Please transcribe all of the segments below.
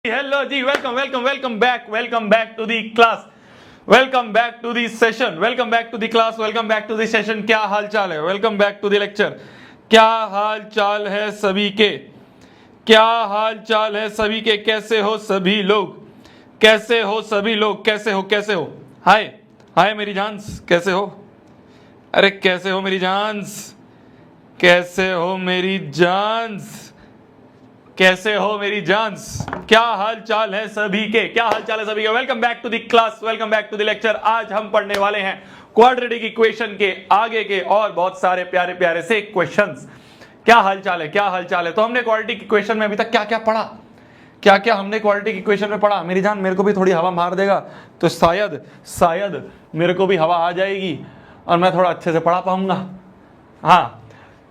Hello जी, welcome welcome welcome back to the class, welcome back to the session, welcome back to the class, welcome back to the session. क्या हाल चाल है? Welcome back to the lecture. क्या हाल चाल है सभी के? क्या हाल चाल है सभी के? कैसे हो सभी लोग? कैसे हो सभी लोग? कैसे हो? हाय हाय मेरी जानस, कैसे हो? अरे कैसे हो मेरी जानस? कैसे हो मेरी जानस? कैसे हो मेरी जानस? क्या हाल चाल है सभी के? क्या हाल चाल है सभी के? Welcome back to the class, welcome back to the lecture. आज हम पढ़ने वाले हैं क्वाड्रेटिक इक्वेशन के आगे के और बहुत सारे प्यारे प्यारे से क्वेश्चंस। क्या हाल चाल है? क्या हाल चाल है? तो हमने क्वाड्रेटिक इक्वेशन में अभी तक क्या क्या पढ़ा? क्या क्या हमने क्वाड्रेटिक इक्वेशन में पढ़ा? मेरी जान, मेरे को भी थोड़ी हवा मार देगा तो शायद मेरे को भी हवा आ जाएगी और मैं थोड़ा अच्छे से पढ़ा पाऊंगा। हाँ,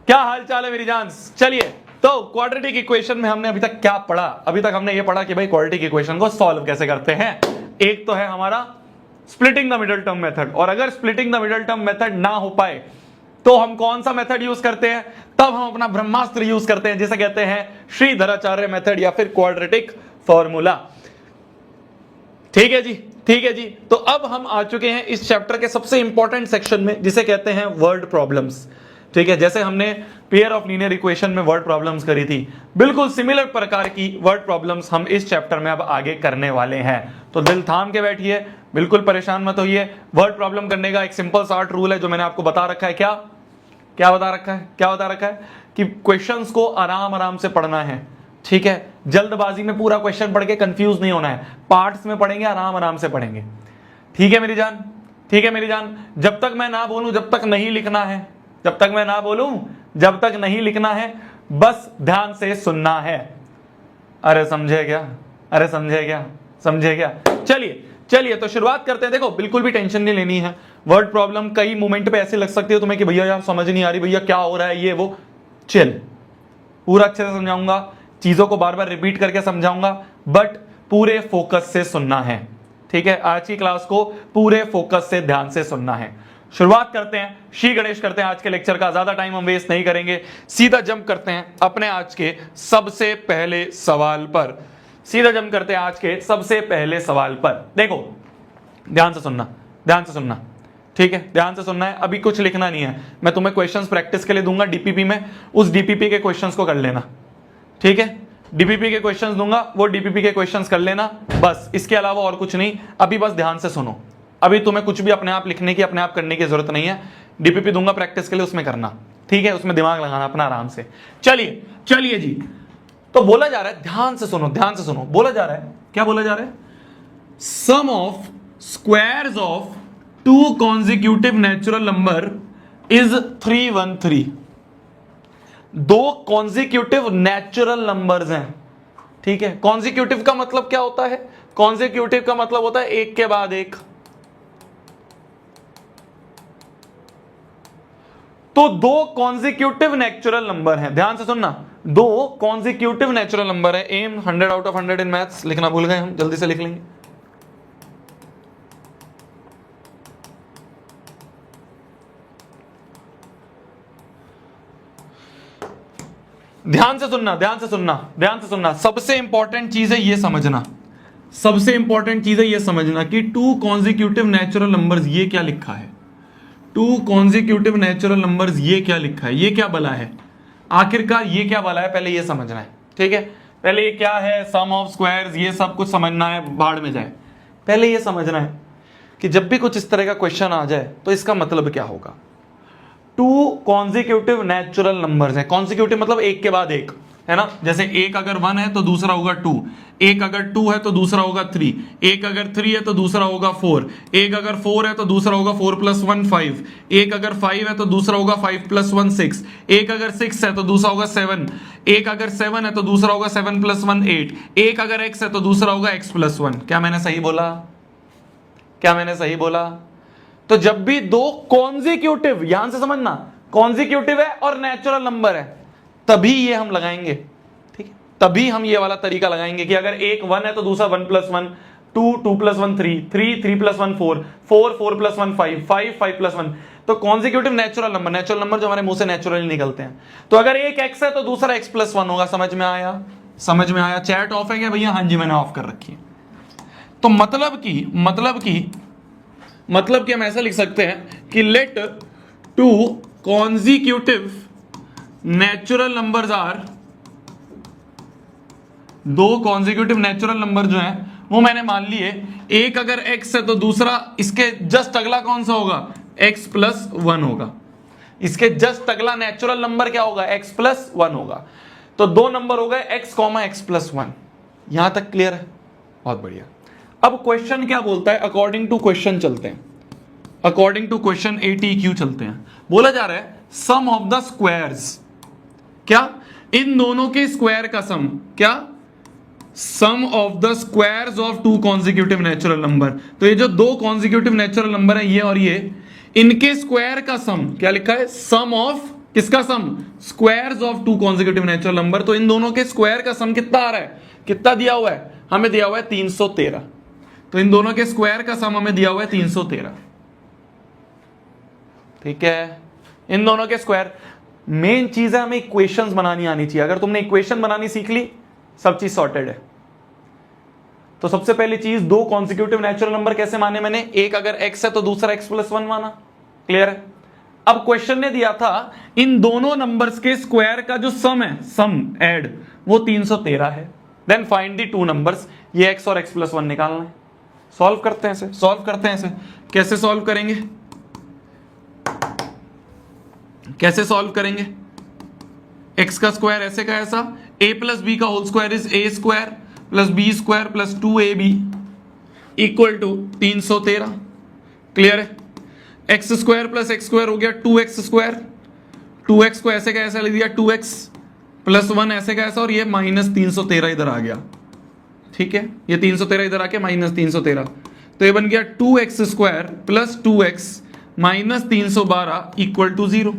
क्या हाल चाल है मेरी जान? चलिए, तो क्वाड्रेटिक इक्वेशन में हमने अभी तक क्या पढ़ा? अभी तक हमने ये पढ़ा कि भाई क्वाड्रेटिक इक्वेशन को सॉल्व कैसे करते हैं। एक तो है हमारा splitting the middle term method, और अगर splitting the middle term method ना हो पाए तो हम कौन सा मेथड यूज करते हैं? तब हम अपना ब्रह्मास्त्र यूज करते हैं, जिसे कहते हैं श्रीधराचार्य मेथड या फिर क्वाड्रेटिक फॉर्मूला। ठीक है जी, ठीक है जी। तो अब हम आ चुके हैं इस चैप्टर के सबसे इंपॉर्टेंट सेक्शन में, जिसे कहते हैं वर्ड प्रॉब्लम्स। ठीक है, जैसे हमने पेयर ऑफ लीनियर इक्वेशन में वर्ड प्रॉब्लम्स करी थी, बिल्कुल सिमिलर प्रकार की वर्ड प्रॉब्लम्स हम इस चैप्टर में अब आगे करने वाले हैं। तो दिल थाम के बैठिए, बिल्कुल परेशान मत होइए। वर्ड प्रॉब्लम करने का एक सिंपल सा रूल है जो मैंने आपको बता रखा है। क्या बता रखा है कि क्वेश्चंस को आराम आराम से पढ़ना है। ठीक है, जल्दबाजी में पूरा क्वेश्चन पढ़ के कंफ्यूज नहीं होना है। पार्ट्स में पढ़ेंगे, आराम आराम से पढ़ेंगे। ठीक है मेरी जान? ठीक है मेरी जान। जब तक मैं ना बोलूं जब तक नहीं लिखना है, जब तक मैं ना बोलूं जब तक नहीं लिखना है, बस ध्यान से सुनना है। अरे समझे क्या? अरे समझे क्या? चलिए तो शुरुआत करते हैं। देखो, बिल्कुल भी टेंशन नहीं लेनी है। वर्ड प्रॉब्लम कई मोमेंट पे ऐसे लग सकती है तुम्हें कि भैया यार समझ नहीं आ रही, भैया क्या हो रहा है, ये वो। चिल, पूरा अच्छे से समझाऊंगा, चीजों को बार बार रिपीट करके समझाऊंगा, बट पूरे फोकस से सुनना है। ठीक है, आज की क्लास को पूरे फोकस से ध्यान से सुनना है। शुरुआत करते हैं, श्री गणेश करते हैं आज के लेक्चर का। ज्यादा टाइम हम वेस्ट नहीं करेंगे, सीधा जंप करते हैं अपने आज के सबसे पहले सवाल पर। सीधा जंप करते हैं आज के सबसे पहले सवाल पर। देखो, ध्यान से सुनना। ठीक है, ध्यान से सुनना है। अभी कुछ लिखना नहीं है, मैं तुम्हें क्वेश्चंस प्रैक्टिस के लिए दूंगा डीपीपी में, उस डीपीपी के क्वेश्चंस को कर लेना। ठीक है, डीपीपी के क्वेश्चंस दूंगा, वो डीपीपी के क्वेश्चंस कर लेना, बस। इसके अलावा और कुछ नहीं। अभी बस ध्यान से सुनो। अभी तुम्हें कुछ भी अपने आप लिखने की, अपने आप करने की जरूरत नहीं है। डीपीपी दूंगा प्रैक्टिस के लिए, उसमें करना। ठीक है, उसमें दिमाग लगाना अपना आराम से। चलिए जी। तो बोला जा रहा है, ध्यान से सुनो। बोला जा रहा है, क्या बोला जा रहा है? Sum of squares of two consecutive natural number is 313। दो कॉन्जिक्यूटिव नेचुरल नंबर्स हैं। ठीक है, कॉन्जिक्यूटिव का मतलब क्या होता है? कॉन्जिक्यूटिव का मतलब होता है एक के बाद एक। तो दो कॉन्जिक्यूटिव नेचुरल नंबर हैं, ध्यान से सुनना। दो कॉन्जिक्यूटिव नेचुरल नंबर है। Aim 100 out of 100 in maths लिखना भूल गए हम, जल्दी से लिख लेंगे। ध्यान से सुनना। सबसे इंपॉर्टेंट चीज है ये समझना, कि टू कॉन्जिक्यूटिव नेचुरल नंबर्स, ये क्या लिखा है? टू कॉन्जिक्यूटिव नेचुरल नंबर्स, ये क्या लिखा है? ये क्या बला है? आखिरकार ये क्या बला है, पहले ये समझना है। ठीक है, पहले ये क्या है? सम ऑफ स्क्वायर्स, ये सब कुछ समझना है, भाड़ में जाए। पहले ये समझना है कि जब भी कुछ इस तरह का क्वेश्चन आ जाए तो इसका मतलब क्या होगा। टू कॉन्जिक्यूटिव नेचुरल नंबर्स है। कॉन्जिक्यूटिव मतलब एक के बाद एक, है ना? जैसे एक अगर 1 है तो दूसरा होगा 2, एक अगर 2 है तो दूसरा होगा 3, एक अगर 3 है तो दूसरा होगा 4, एक अगर 4 है तो दूसरा होगा 4 + 1 5, एक अगर 5 है तो दूसरा होगा 5 + 1 6, एक अगर 6 है तो दूसरा होगा 7, एक अगर 7 है तो दूसरा होगा 7 + 1 8, एक अगर x है तो दूसरा होगा x + 1। क्या मैंने सही बोला? तो जब भी दो कॉन्जिक्यूटिव, यहां से समझना, कॉन्जिक्यूटिव है और नेचुरल नंबर है, तभी ये हम लगाएंगे। ठीक है, तभी हम ये वाला तरीका लगाएंगे कि अगर एक 1 है तो दूसरा 1 + 1, 2 2 + 1 3, 3 3 + 1 4, 4 4 + 1 5, 5 5 + 1। तो कॉन्जिक्यूटिव नेचुरल नंबर जो हमारे मुंह से नेचुरली निकलते हैं। तो अगर एक x है तो दूसरा x + 1 होगा। समझ में आया? समझ में आया? चैट ऑफ है क्या भैया? हाँ जी, मैंने ऑफ कर रखी है। तो मतलब कि हम ऐसा लिख सकते हैं कि let two consecutive natural numbers are, दो कॉन्जिक्यूटिव नेचुरल नंबर जो हैं वो मैंने मान लिए, एक अगर x है तो दूसरा इसके जस्ट अगला कौन सा होगा? x प्लस 1 होगा। इसके जस्ट अगला नेचुरल नंबर क्या होगा? x प्लस 1 होगा। तो दो नंबर हो गए x, x प्लस 1। यहां तक क्लियर है? बहुत बढ़िया। अब क्वेश्चन क्या बोलता है? अकॉर्डिंग टू क्वेश्चन चलते हैं, अकॉर्डिंग टू क्वेश्चन ATQ चलते हैं। बोला जा रहा है सम ऑफ द स्क्वायर्स, क्या? इन दोनों के स्क्वायर का सम, क्या? Sum of the squares of two consecutive natural number. तो ये जो दो कॉन्जिक्यूटिव नेचुरल नंबर है, ये और ये, इनके स्क्वायर का सम क्या लिखा है? सम ऑफ किसका sum? Squares of two consecutive natural number. तो इन दोनों के स्क्वायर का सम कितना आ रहा है? कितना दिया हुआ है? हमें दिया हुआ है 313। तो इन दोनों के स्क्वायर का सम हमें दिया हुआ है 313। ठीक है, इन दोनों के स्क्वायर। मेन चीज है हमें इक्वेशंस बनानी आनी चाहिए। अगर तुमने इक्वेशन बनानी सीख ली, सब चीज सॉर्टेड है। तो सबसे पहली चीज, दो कॉन्जिक्यूटिव नेचुरल नंबर कैसे माने मैंने? एक अगर x है तो दूसरा x प्लस 1 माना। क्लियर है? अब क्वेश्चन ने दिया था इन दोनों नंबर्स के स्क्वायर का जो सम है, सम ऐड, वो 313 है। Then find the two numbers, ये x और x प्लस 1 निकालना है। सॉल्व करते हैं इसे, सॉल्व करते हैं इसे। कैसे सॉल्व करेंगे? कैसे सॉल्व करेंगे? x का स्क्वायर ऐसे का ऐसा, a प्लस बी का whole square is a square plus b square plus 2ab equal to 313। Clear है? X square plus x square हो गया 2x स्क्वायर, 2x को ऐसे का ऐसा लिख दिया 2x प्लस 1 ऐसे का ऐसा, और ये माइनस 313 इधर आ गया। ठीक है, ये 313 इधर आके माइनस 313, तो ये बन गया 2x square plus 2x minus 312 equal to 0।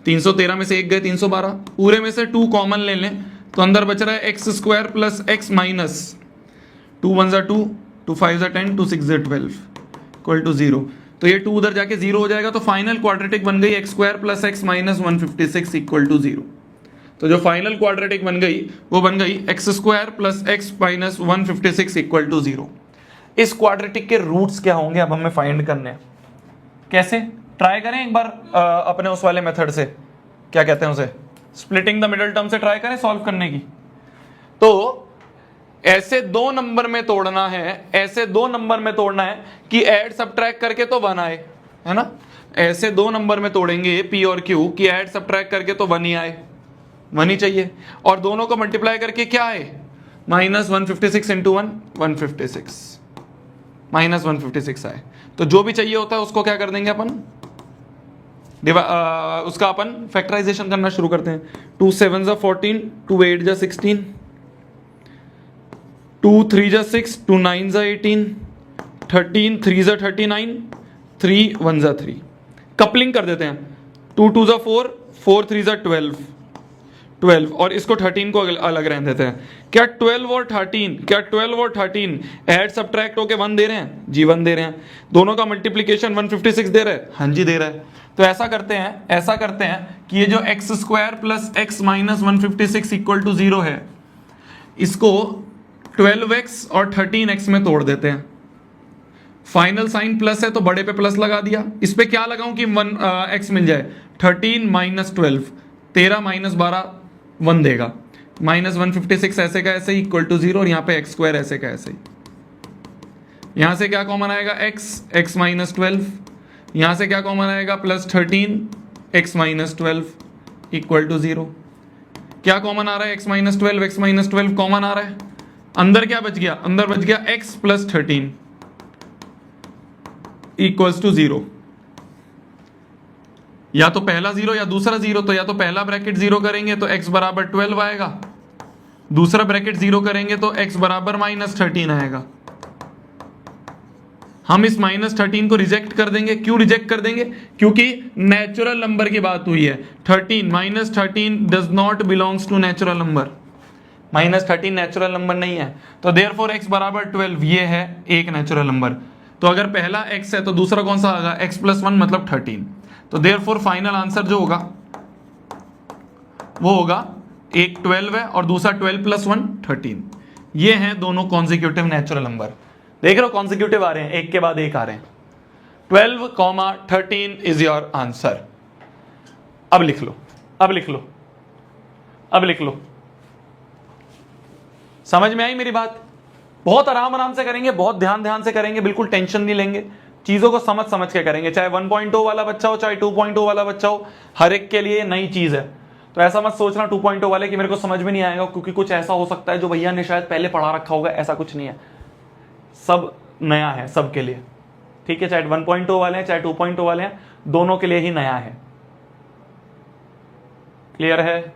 313 में से एक गए 312, पूरे में से 2 कॉमन ले लें तो अंदर बच रहा है x square plus x minus 2 1 2, 2 5 10, 2 6 12 equal to 0। तो ये 2 उधर जाके 0 हो जाएगा। तो फाइनल क्वाड्रेटिक बन गई x square plus x minus 156 equal to 0। तो जो फाइनल क्वाड्रेटिक बन गई वो बन गई x square plus x minus 156 equal to 0। इस क्वाड्रेटिक के रूट्स क्या होंगे अब हमें फाइंड करने हैं। कैसे? ट्राई करें एक बार अपने उस वाले मेथड से, क्या कहते हैं उसे, स्प्लिटिंग द मिडल टर्म से ट्राई करें सॉल्व करने की। तो ऐसे दो नंबर में तोड़ना है, ऐसे दो नंबर में तोड़ना है कि ऐड सबट्रैक्ट करके तो 1 आए, है ना? ऐसे दो नंबर में तोड़ेंगे P और Q कि ऐड सबट्रैक्ट करके तो 1 ही आए, 1 ही चाहिए, और दोनों को मल्टीप्लाई करके क्या आए? माइनस 156 इंटू 1 156, माइनस 156 आए। तो जो भी चाहिए होता है उसको क्या कर देंगे अपन, उसका अपन फैक्टराइजेशन करना शुरू करते हैं। 2 7 जा 14, 2 8 जा 16, 2 3 जा 6, 2 9 जा 18, 13 3 जा 39, 3 1 जा 3। कपलिंग कर देते हैं, 2 2 जा 4, 4 3 जा 12, और इसको 13 को अलग रहने देते हैं। क्या 12 और 13 ऐड सबट्रैक्ट होके 1 दे रहे हैं? जी 1 दे रहे हैं। दोनों का मल्टीप्लीकेशन 156 दे रहा है? हाँ जी दे रहा है। तो ऐसा करते हैं कि ये जो x square plus x minus 156 equal to 0 है, इसको 12x और 13x में तोड़ देते हैं। फाइनल साइन प्लस है तो बड़े पे प्लस लगा दिया, इस पे क्या लगाऊं कि 1x मिल जाए। 13 माइनस 12, 13 माइनस 12 1 देगा, माइनस 156 ऐसे का ऐसे इक्वल टू 0, और यहाँ पे एक्स स्क्वायर ऐसे का ऐसे ही। यहां से क्या कॉमन आएगा? x माइनस 12, यहां से क्या कॉमन आएगा? Plus 13 x minus 12 equal to 0। क्या कॉमन आ रहा है? x माइनस 12 कॉमन आ रहा है। अंदर क्या बच गया? अंदर बच गया x प्लस 13 इक्वल्स टू 0। या तो पहला 0 या दूसरा 0, तो या तो पहला ब्रैकेट 0 करेंगे तो x बराबर 12 आएगा, दूसरा ब्रैकेट 0 करेंगे तो x बराबर माइनस 13 आएगा। हम इस माइनस 13 को रिजेक्ट कर देंगे। क्यों रिजेक्ट कर देंगे? क्योंकि नेचुरल नंबर की बात हुई है। 13 minus 13 does not belongs to natural number, minus 13 natural number नहीं है। तो देयरफॉर x बराबर 12 ये है एक नेचुरल नंबर। तो अगर पहला x है तो दूसरा कौन सा होगा? x प्लस 1 मतलब 13। तो देयरफॉर फाइनल आंसर जो होगा वो होगा एक 12 है और दूसरा 12 + 1 13। ये हैं दोनों कॉन्जिक्यूटिव नेचुरल नंबर। देख रहे हो कॉन्जिक्यूटिव आ रहे हैं, एक के बाद एक आ रहे हैं। 12, 13 इज योर आंसर। अब लिख लो, अब लिख लो, अब लिख लो। समझ में आई मेरी बात? बहुत आराम आराम से करेंगे, बहुत ध्यान ध्यान से करेंगे, बिल्कुल टेंशन नहीं लेंगे, चीजों को समझ समझ के करेंगे। चाहे 1.0 वाला बच्चा हो, चाहे 2.0 वाला बच्चा हो, हर एक के लिए नई चीज है। तो ऐसा मत सोचना 2.0 वाले कि मेरे को समझ में नहीं आएगा, क्योंकि कुछ ऐसा हो सकता है जो भैया ने शायद पहले पढ़ा रखा होगा। ऐसा कुछ नहीं है, सब नया है सबके लिए, ठीक है। चाहे 1.0 वाले हैं, चाहे 2.0 वाले हैं, दोनों के लिए ही नया है। क्लियर है?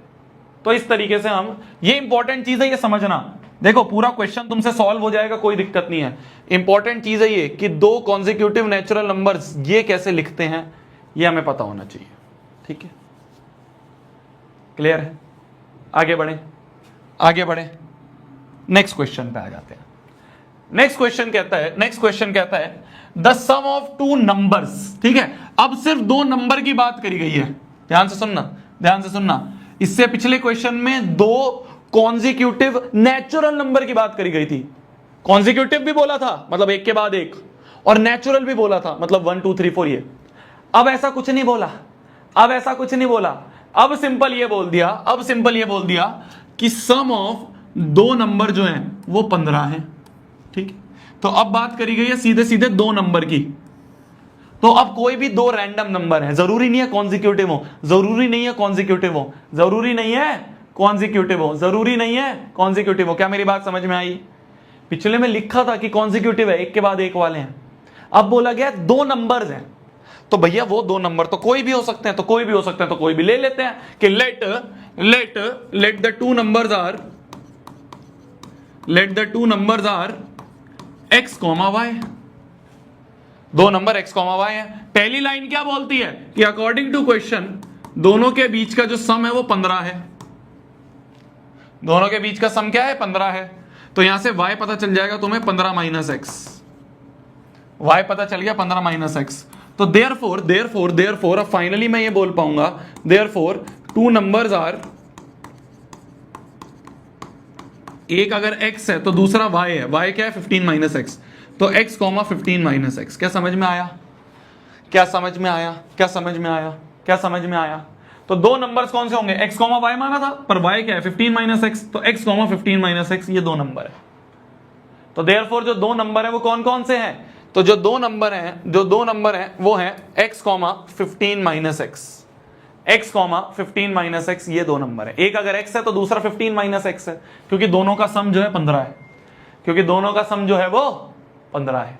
तो इस तरीके से हम, ये इंपॉर्टेंट चीज है ये समझना। देखो पूरा क्वेश्चन तुमसे सॉल्व हो जाएगा, कोई दिक्कत नहीं है। इंपॉर्टेंट चीज है ये कि दो कॉन्जिक्यूटिव नेचुरल नंबर्स ये कैसे लिखते हैं, ये हमें पता होना चाहिए, ठीक है। क्लियर है? आगे बढ़े, आगे बढ़े, नेक्स्ट क्वेश्चन पे आ जाते हैं। नेक्स्ट क्वेश्चन कहता है the sum of two numbers, ठीक है। अब सिर्फ दो नंबर की बात करी गई है, ध्यान से सुनना, ध्यान से सुनना। इससे पिछले क्वेश्चन में दो कॉन्जिक्यूटिव नेचुरल नंबर की बात करी गई थी। कॉन्जिक्यूटिव भी बोला था, मतलब एक के बाद एक, और नेचुरल भी बोला था, मतलब 1 2 3 4 ये। अब ऐसा कुछ नहीं बोला, अब ऐसा कुछ नहीं बोला। अब सिंपल ये बोल दिया, अब सिंपल ये बोल दिया कि सम ऑफ दो नंबर जो हैं वो 15 हैं, ठीक। तो अब बात करी गई है सीधे सीधे दो नंबर की। तो अब कोई भी दो रैंडम नंबर है, जरूरी नहीं है कॉन्जिक्यूटिव हो, जरूरी नहीं है कॉन्जिक्यूटिव हो, जरूरी नहीं है कॉन्जिक्यूटिव हो, जरूरी नहीं है कॉन्जिक्यूटिव हो। क्या मेरी बात समझ में आई? पिछले में लिखा था कि कॉन्जिक्यूटिव है, एक के बाद एक वाले हैं। अब बोला गया दो नंबर्स हैं, तो भैया वो दो नंबर तो कोई भी हो सकते हैं, तो कोई भी हो सकते हैं, तो कोई भी ले लेते हैं कि let the two numbers are x, y। दो नंबर x, y है। पहली लाइन क्या बोलती है कि अकॉर्डिंग टू क्वेश्चन दोनों के बीच का जो सम है वो 15 है। दोनों के बीच का सम क्या है? 15 है। तो यहां से y पता चल जाएगा तुम्हें 15 - x, y पता चल गया 15 - x। तो देयरफॉर अब फाइनली मैं ये बोल पाऊंगा, देयरफॉर टू नंबर्स आर, एक अगर x है तो दूसरा y है। y क्या है? 15 - x। तो x, 15 - x। क्या समझ में आया? क्या समझ में आया? क्या समझ में आया? क्या समझ में आया? तो दो नंबर्स कौन से होंगे? x, y माना था, पर y क्या है? 15 - x। तो x, 15 - x ये दो नंबर है। तो देयरफॉर जो दो नंबर है वो कौन कौन से हैं? तो जो दो नंबर हैं वो हैं x, 15 - x। x, 15 - x ये दो नंबर है। एक अगर x है तो दूसरा 15 - x है, क्योंकि दोनों का सम जो है 15 है, क्योंकि दोनों का सम जो है वो 15 है।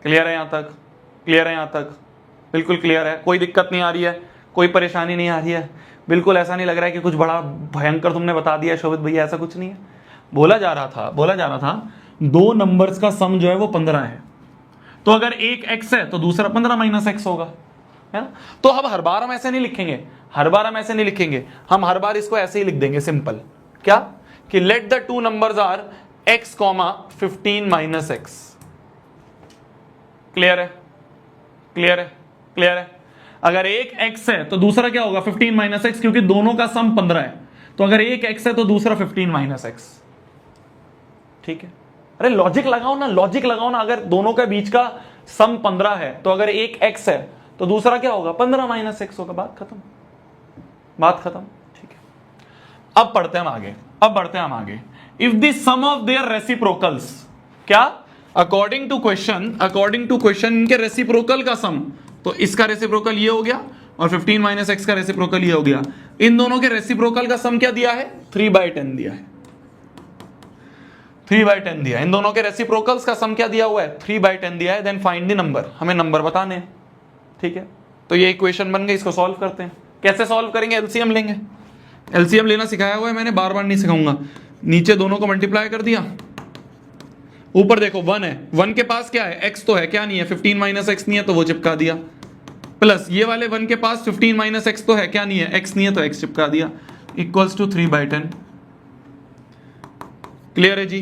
क्लियर है यहां तक? क्लियर है यहां तक? बिल्कुल क्लियर है, कोई दिक्कत नहीं आ रही है, कोई परेशानी नहीं आ रही है। बिल्कुल ऐसा नहीं लग रहा है कि कुछ बड़ा भयंकर तुमने बता दिया शोभित भैया, ऐसा कुछ नहीं है। बोला जा रहा था दो नंबर्स का सम जो है वो 15 है। तो अगर एक x है तो दूसरा 15 - x होगा, है ना। तो अब हर बार हम ऐसे नहीं लिखेंगे, हम हर बार इसको ऐसे ही लिख देंगे सिंपल। क्या? कि let the two numbers are x, 15 - x। Clear है? क्लियर है? क्लियर है? अगर एक x है तो दूसरा क्या होगा? 15 - x, क्योंकि दोनों का सम 15 है। तो अगर एक x है तो दूसरा 15 - x, ठीक है। अरे लॉजिक लगाओ ना, लॉजिक लगाओ ना। अगर दोनों के बीच का सम 15 है तो अगर एक x है तो दूसरा क्या होगा? 15 - x होगा। बात खत्म, बात खत्म, ठीक है। अब बढ़ते हैं हम आगे। If the sum of their reciprocals, क्या? अकॉर्डिंग टू क्वेश्चन इनके रेसिप्रोकल का सम, तो इसका रेसिप्रोकल ये हो गया और 15 - x का रेसिप्रोकल ये हो गया। इन दोनों के रेसिप्रोकल का सम क्या दिया है? 3/10 दिया है। 3/10 दिया। इन दोनों के रेसिप्रोकल्स का सम क्या दिया हुआ है? 3/10 दिया है। देन फाइंड द नंबर, हमें नंबर बताने हैं, ठीक है। तो ये इक्वेशन बन गई, इसको सॉल्व करते हैं। कैसे सॉल्व करेंगे? एलसीएम लेंगे। एलसीएम लेना सिखाया हुआ है मैंने, बार बार नहीं सिखाऊंगा। नीचे दोनों को मल्टीप्लाई कर दिया, ऊपर देखो 1 है, 1 के पास क्या है? x तो है, क्या नहीं है? 15 - x नहीं है तो वो चिपका दिया। प्लस ये वाले 1 के पास 15 - x तो है, क्या नहीं है? x नहीं है तो x चिपका दिया। Equals to 3/10। क्लियर है जी?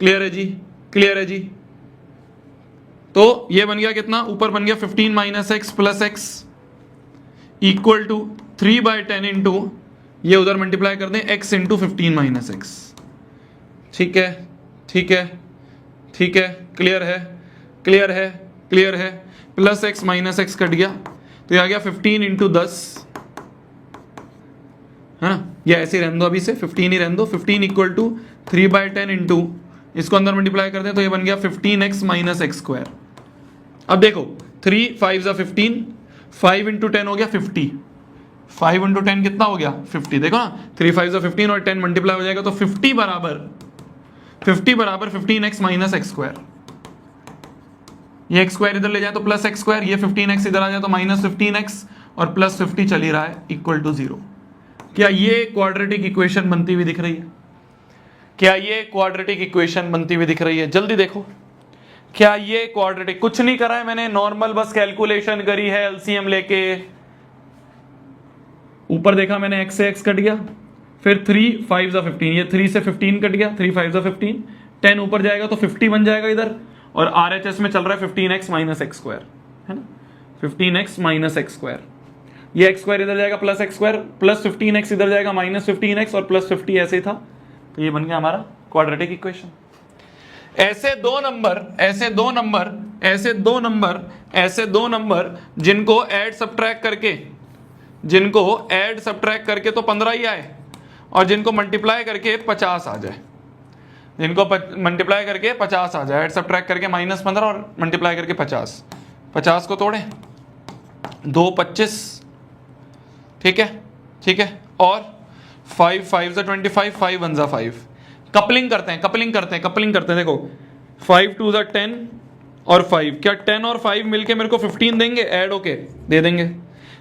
क्लियर है जी? क्लियर है जी? तो ये बन गया कितना? ऊपर बन गया 15 - x plus x equal to 3/10 into ये उधर मल्टीप्लाई कर दें x इंटू 15 माइनस एक्स। ठीक है, ठीक है, ठीक है, क्लियर है, क्लियर है, क्लियर है। Plus x minus x cut गया तो ये आ गया 15 इंटू 10, है ना। ये ऐसे ही रहने दो, अभी से 15 ही रहने दो। 15 इक्वल टू 3/10 इंटू, इसको अंदर मल्टीप्लाई कर दें तो ये बन गया 15x माइनस एक्स स्क्वायर। अब देखो 3 5 ज़ा 15, 5 इंटू 10 हो गया 50, 5 इंटू 10 कितना हो गया 50। देखो ना 3 5 ज़ा 15 और 10 मल्टीप्लाई हो जाएगा तो 50 बराबर 15x माइनस एक्स स्क्वायर। ये एक्स स्क्वायर इधर ले जाए तो प्लस एक्स स्क्वायर, ये 15x इधर आ जाए तो माइनस 15x, और प्लस 50 चल ही रहा है इक्वल टू 0। क्या ये क्वाड्रेटिक इक्वेशन बनती हुई दिख रही है? क्या ये क्वाड्रेटिक इक्वेशन बनती हुई दिख रही है? जल्दी देखो, क्या ये क्वाड्रेटिक? कुछ नहीं करा है मैंने, नॉर्मल बस कैलकुलेशन करी है एलसीएम लेके। ऊपर देखा मैंने x से x कट गया, फिर 3 5 ज़ा 15, ये 3 से 15 कट गया, 3 5 ज़ा 15, 10 ऊपर जाएगा तो 50 बन जाएगा इधर, और RHS में चल रहा है 15x माइनस एक्स स्क्वायर, है ना, 15x माइनस एक्स स्क्वायर। ये एक्स स्क्वायर इधर जाएगा plus x square, plus 15x इधर जाएगा माइनस 15x, और प्लस 50 ऐसे ही था, तो ये बन गया हमारा क्वाड्रेटिक इक्वेशन। ऐसे दो नंबर जिनको ऐड सब्ट्रैक्ट करके तो 15 ही आए, और जिनको मल्टीप्लाई करके 50 आ जाए, मल्टीप्लाई करके 50 आ जाए, ऐड सब्ट्रैक्ट करके -15 और मल्टीप्लाई करके 50 को तोड़ें 2 25, ठीक है, ठीक है, और 5 5 ज़ा 25, 5 1 ज़ा 5। कपलिंग करते हैं। देखो 5 2 ज़ा 10 और 5, क्या 10 और 5 मिलके मेरे को 15 देंगे? ऐड होके दे देंगे।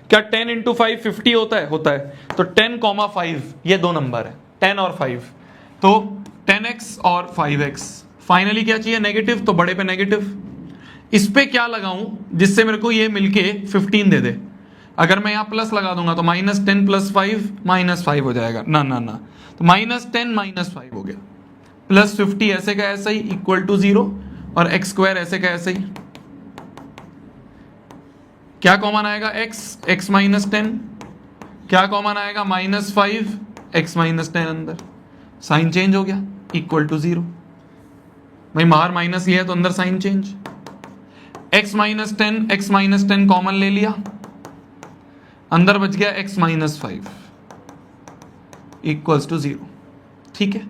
क्या 10 इंटू 5 50 होता है? तो 10,5 ये दो नंबर है, 10 और 5, तो 10x और 5x। फाइनली क्या चाहिए? नेगेटिव, तो बड़े पे नेगेटिव। इस पे क्या लगाऊं जिससे मेरे को ये मिलके 15 दे दे? अगर मैं यहां प्लस लगा दूंगा तो -10 + 5 -5 हो जाएगा, ना, तो -10 -5 हो गया, प्लस 50 ऐसे का ऐसा ही इक्वल टू 0, और एक्स स्क्वायर ऐसे का ऐसे ही। क्या कॉमन आएगा? x माइनस 10, क्या कॉमन आएगा? -5 x माइनस 10 अंदर, साइन चेंज हो गया इक्वल टू 0। भाई बाहर माइनस ये है तो अंदर sign change, x minus 10 common ले लिया, अंदर बच गया x माइनस 5 इक्वल्स टू 0। ठीक है,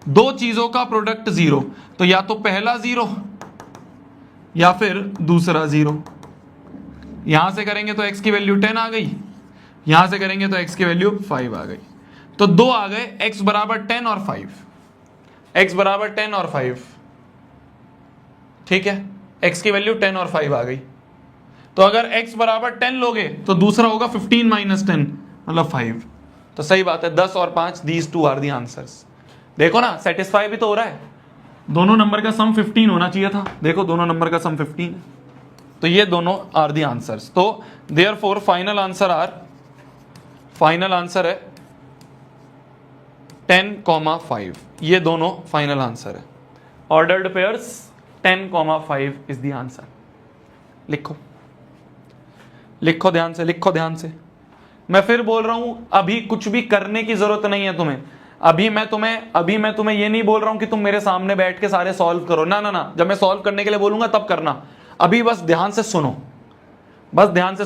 दो चीजों का प्रोडक्ट 0, तो या तो पहला 0 या फिर दूसरा 0। यहां से करेंगे तो x की वैल्यू 10 आ गई, यहां से करेंगे तो x की वैल्यू 5 आ गई, तो दो आ गए, x बराबर 10 और 5, x बराबर 10 और 5। ठीक है, x की वैल्यू 10 और 5 आ गई, तो अगर x बराबर 10 लोगे तो दूसरा होगा 15 माइनस 10 मतलब 5। तो सही बात है, 10 और 5, these two are the answers. देखो ना, सेटिस्फाई भी तो हो रहा है, दोनों नंबर का सम 15 होना चाहिए था, देखो दोनों नंबर का सम 15 है, तो ये दोनों आर दी आंसर्स। तो देयरफॉर फाइनल आंसर है 10,5, ये दोनों फाइनल आंसर है। Ordered pairs 10,5 is the answer. लिखो ध्यान से। मैं फिर बोल रहा हूं, अभी कुछ भी करने की जरूरत नहीं है तुम्हें। अभी मैं तुम्हें ये नहीं बोल रहा हूं कि तुम मेरे सामने बैठ के सारे सॉल्व करो, ना। जब मैं सॉल्व करने के लिए बोलूंगा तब करना, अभी बस ध्यान से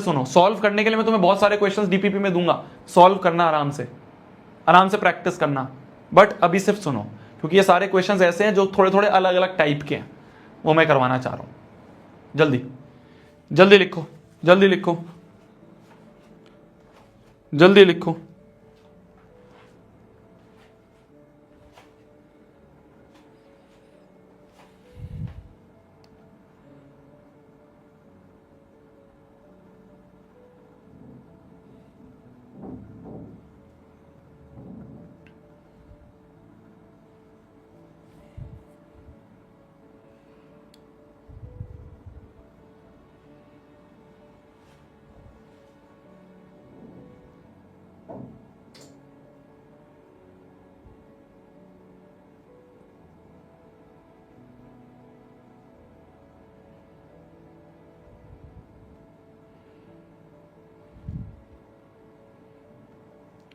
सुनो, सॉल्व करने के लिए मैं तुम्हें बहुत सारे क्वेश्चंस डीपीपी में दूंगा, सॉल्व करना आराम से प्रैक्टिस करना, बट अभी सिर्फ सुनो, क्योंकि ये सारे क्वेश्चंस ऐसे हैं जो थोड़े थोड़े अलग अलग टाइप के हैं, वो मैं करवाना चाह रहा हूं। जल्दी लिखो।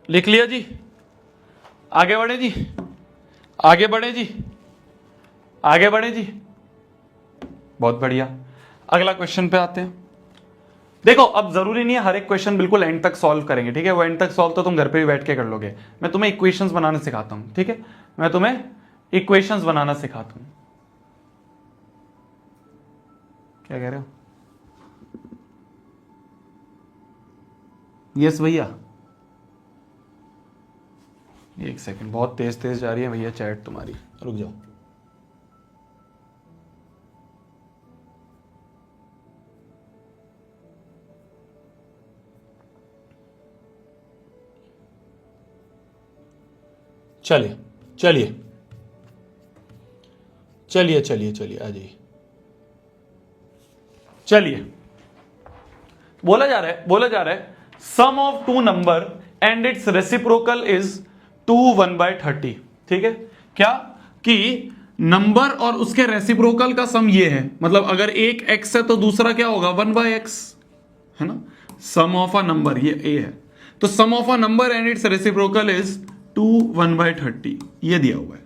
लिख लिया जी? आगे बढ़े जी, आगे बढ़े जी, आगे बढ़े जी। बहुत बढ़िया, अगला क्वेश्चन पे आते हैं। देखो अब जरूरी नहीं है हर एक क्वेश्चन बिल्कुल एंड तक सॉल्व करेंगे, ठीक है? वो एंड तक सॉल्व तो तुम घर पे भी बैठ के कर लोगे। मैं तुम्हें इक्वेशंस बनाना सिखाता हूं, ठीक है? मैं तुम्हें इक्वेशंस बनाना सिखाता हूं। क्या कह रहे हो? यस भैया। एक सेकंड, बहुत तेज तेज जा रही है भैया चैट तुम्हारी, रुक जाओ। चलिए चलिए चलिए चलिए चलिए आ जाइए। चलिए, बोला जा रहा है sum of two number and its reciprocal is 2 1/30। ठीक है? क्या कि नंबर और उसके रेसिप्रोकल का सम ये है, मतलब अगर एक x है तो दूसरा क्या होगा 1/x, है ना? सम ऑफ अ नंबर, ये a है, तो sum of a number and its reciprocal is 2 1/30, ये दिया हुआ है।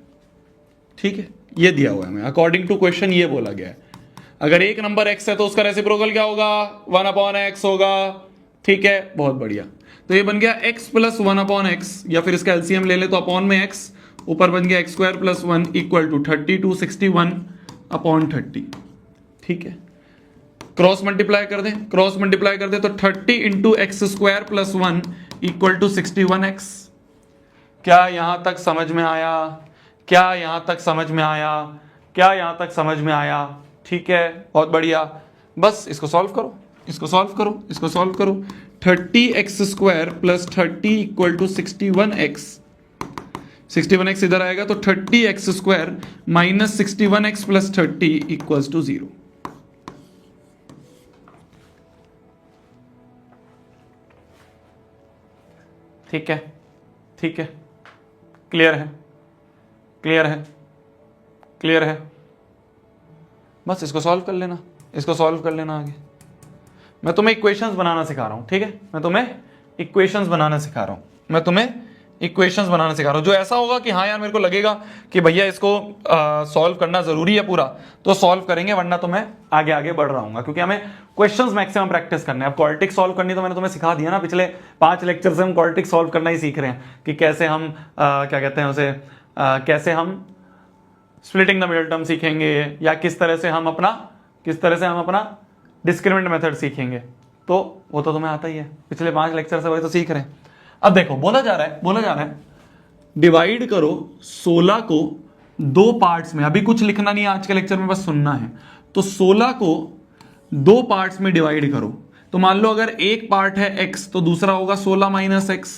ठीक है, ये दिया हुआ है, मैं अकॉर्डिंग टू क्वेश्चन ये बोला गया है। अगर एक नंबर x है तो उसका रेसिप्रोकल क्या होगा 1/x होगा। ठीक है, बहुत बढ़िया। तो ये बन गया x प्लस 1/x, या फिर इसका एलसीएम ले ले तो अपॉन में x, ऊपर बन गया x² + 1 इक्वल टू 30 to 61/30। ठीक है, क्रॉस मल्टीप्लाई कर दें, क्रॉस मल्टीप्लाई कर दें तो 30 × x² + 1 इक्वल टू 61x। क्या यहां तक समझ में आया? क्या यहां तक समझ में आया? क्या यहां तक समझ में आया? ठीक है, बहुत बढ़िया। बस इसको सॉल्व करो, इसको सॉल्व करो, इसको सॉल्व करो। 30x² + 30 equal to 61x। 61x इधर आएगा तो 30x² - 61x + 30 इक्वल्स टू 0। ठीक है, ठीक है, क्लियर है, क्लियर है, क्लियर है। बस इसको सॉल्व कर लेना, इसको सॉल्व कर लेना आगे। मैं तुम्हें इक्वेशंस बनाना सिखा रहा हूं, ठीक है? मैं तुम्हें इक्वेशंस बनाना सिखा रहा हूं, मैं तुम्हें इक्वेशंस बनाना सिखा रहा हूं। जो ऐसा होगा कि हाँ यार मेरे को लगेगा कि भैया इसको सॉल्व करना जरूरी है पूरा, तो सॉल्व करेंगे, वरना तो मैं आगे आगे बढ़ रहा हूँ, क्योंकि हमें क्वेश्चंस मैक्सिमम प्रैक्टिस करने हैं। अब क्वाड्रेटिक सॉल्व करनी तो मैंने तुम्हें सिखा दिया ना, पिछले 5 लेक्चर से हम क्वाड्रेटिक सॉल्व करना ही सीख रहे हैं कि कैसे हम क्या कहते हैं उसे, कैसे हम स्प्लिटिंग द मिडल टर्म सीखेंगे, या किस तरह से हम अपना डिस्क्रिमिनेंट मेथड सीखेंगे। तो वो तो तुम्हें आता ही है, पिछले 5 लेक्चर से वही तो सीख रहे हैं। अब देखो, बोला जा रहा है डिवाइड करो 16 को 2 पार्ट्स में। अभी कुछ लिखना नहीं है आज के लेक्चर में, बस सुनना है। तो 16 को 2 पार्ट्स में डिवाइड करो। तो मान लो अगर एक पार्ट है x, तो दूसरा होगा 16 - x।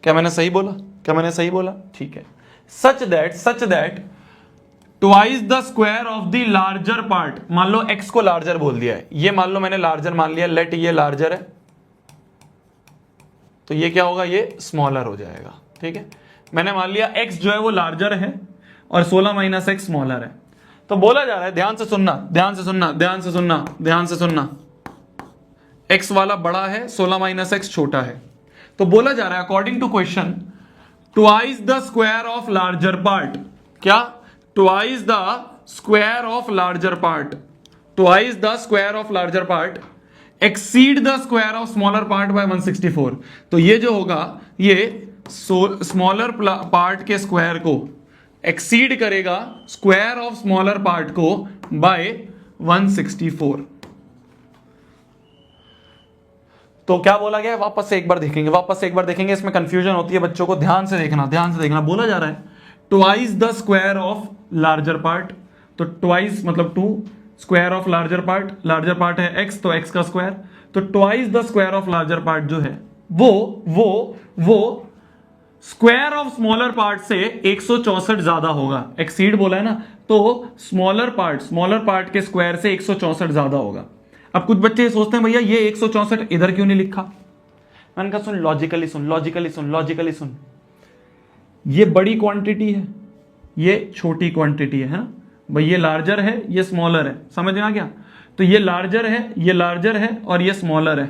क्या मैंने सही बोला? क्या मैंने सही बोला? ठीक है। Such that twice the square of the larger part. मान लो x को लार्जर बोल दिया है, ये मान लो मैंने लार्जर मान लिया, लेट ये लार्जर है, तो ये क्या होगा, ये स्मॉलर हो जाएगा। ठीक है, मैंने मान लिया x जो है वो लार्जर है और 16 - x स्मॉलर है। तो बोला जा रहा है, ध्यान से सुनना, ध्यान से सुनना, ध्यान से सुनना, ध्यान से सुनना, x वाला बड़ा है, 16 - x छोटा है। तो बोला जा रहा है according to question, twice the square of larger part. क्या? Twice the square of larger part, twice the square of larger part exceed the square of smaller part by 164। तो ये जो होगा, ये स्मॉलर पार्ट के स्क्वायर को exceed करेगा square of smaller part को बाय 164। तो क्या बोला गया है, वापस से एक बार देखेंगे, इसमें कंफ्यूजन होती है बच्चों को, ध्यान से देखना। बोला जा रहा है twice the square of larger part. तो ट्वाइस मतलब 2, स्क्वायर ऑफ लार्जर पार्ट है x, तो x का स्क्वायर। तो twice the square of larger part जो है वो स्क्वायर ऑफ स्मॉलर पार्ट से 164 ज्यादा होगा। एक्सीड बोला है ना, तो स्मॉलर पार्ट के स्क्वायर से 164 ज्यादा होगा। अब कुछ बच्चे सोचते हैं भैया ये 164 इधर क्यों नहीं लिखा? मैंने कहा सुन, लॉजिकली सुन, ये बड़ी क्वांटिटी है, ये छोटी क्वांटिटी है ना भाई, ये लार्जर है, ये स्मॉलर है, समझ में आ गया? तो ये लार्जर है और ये स्मॉलर है।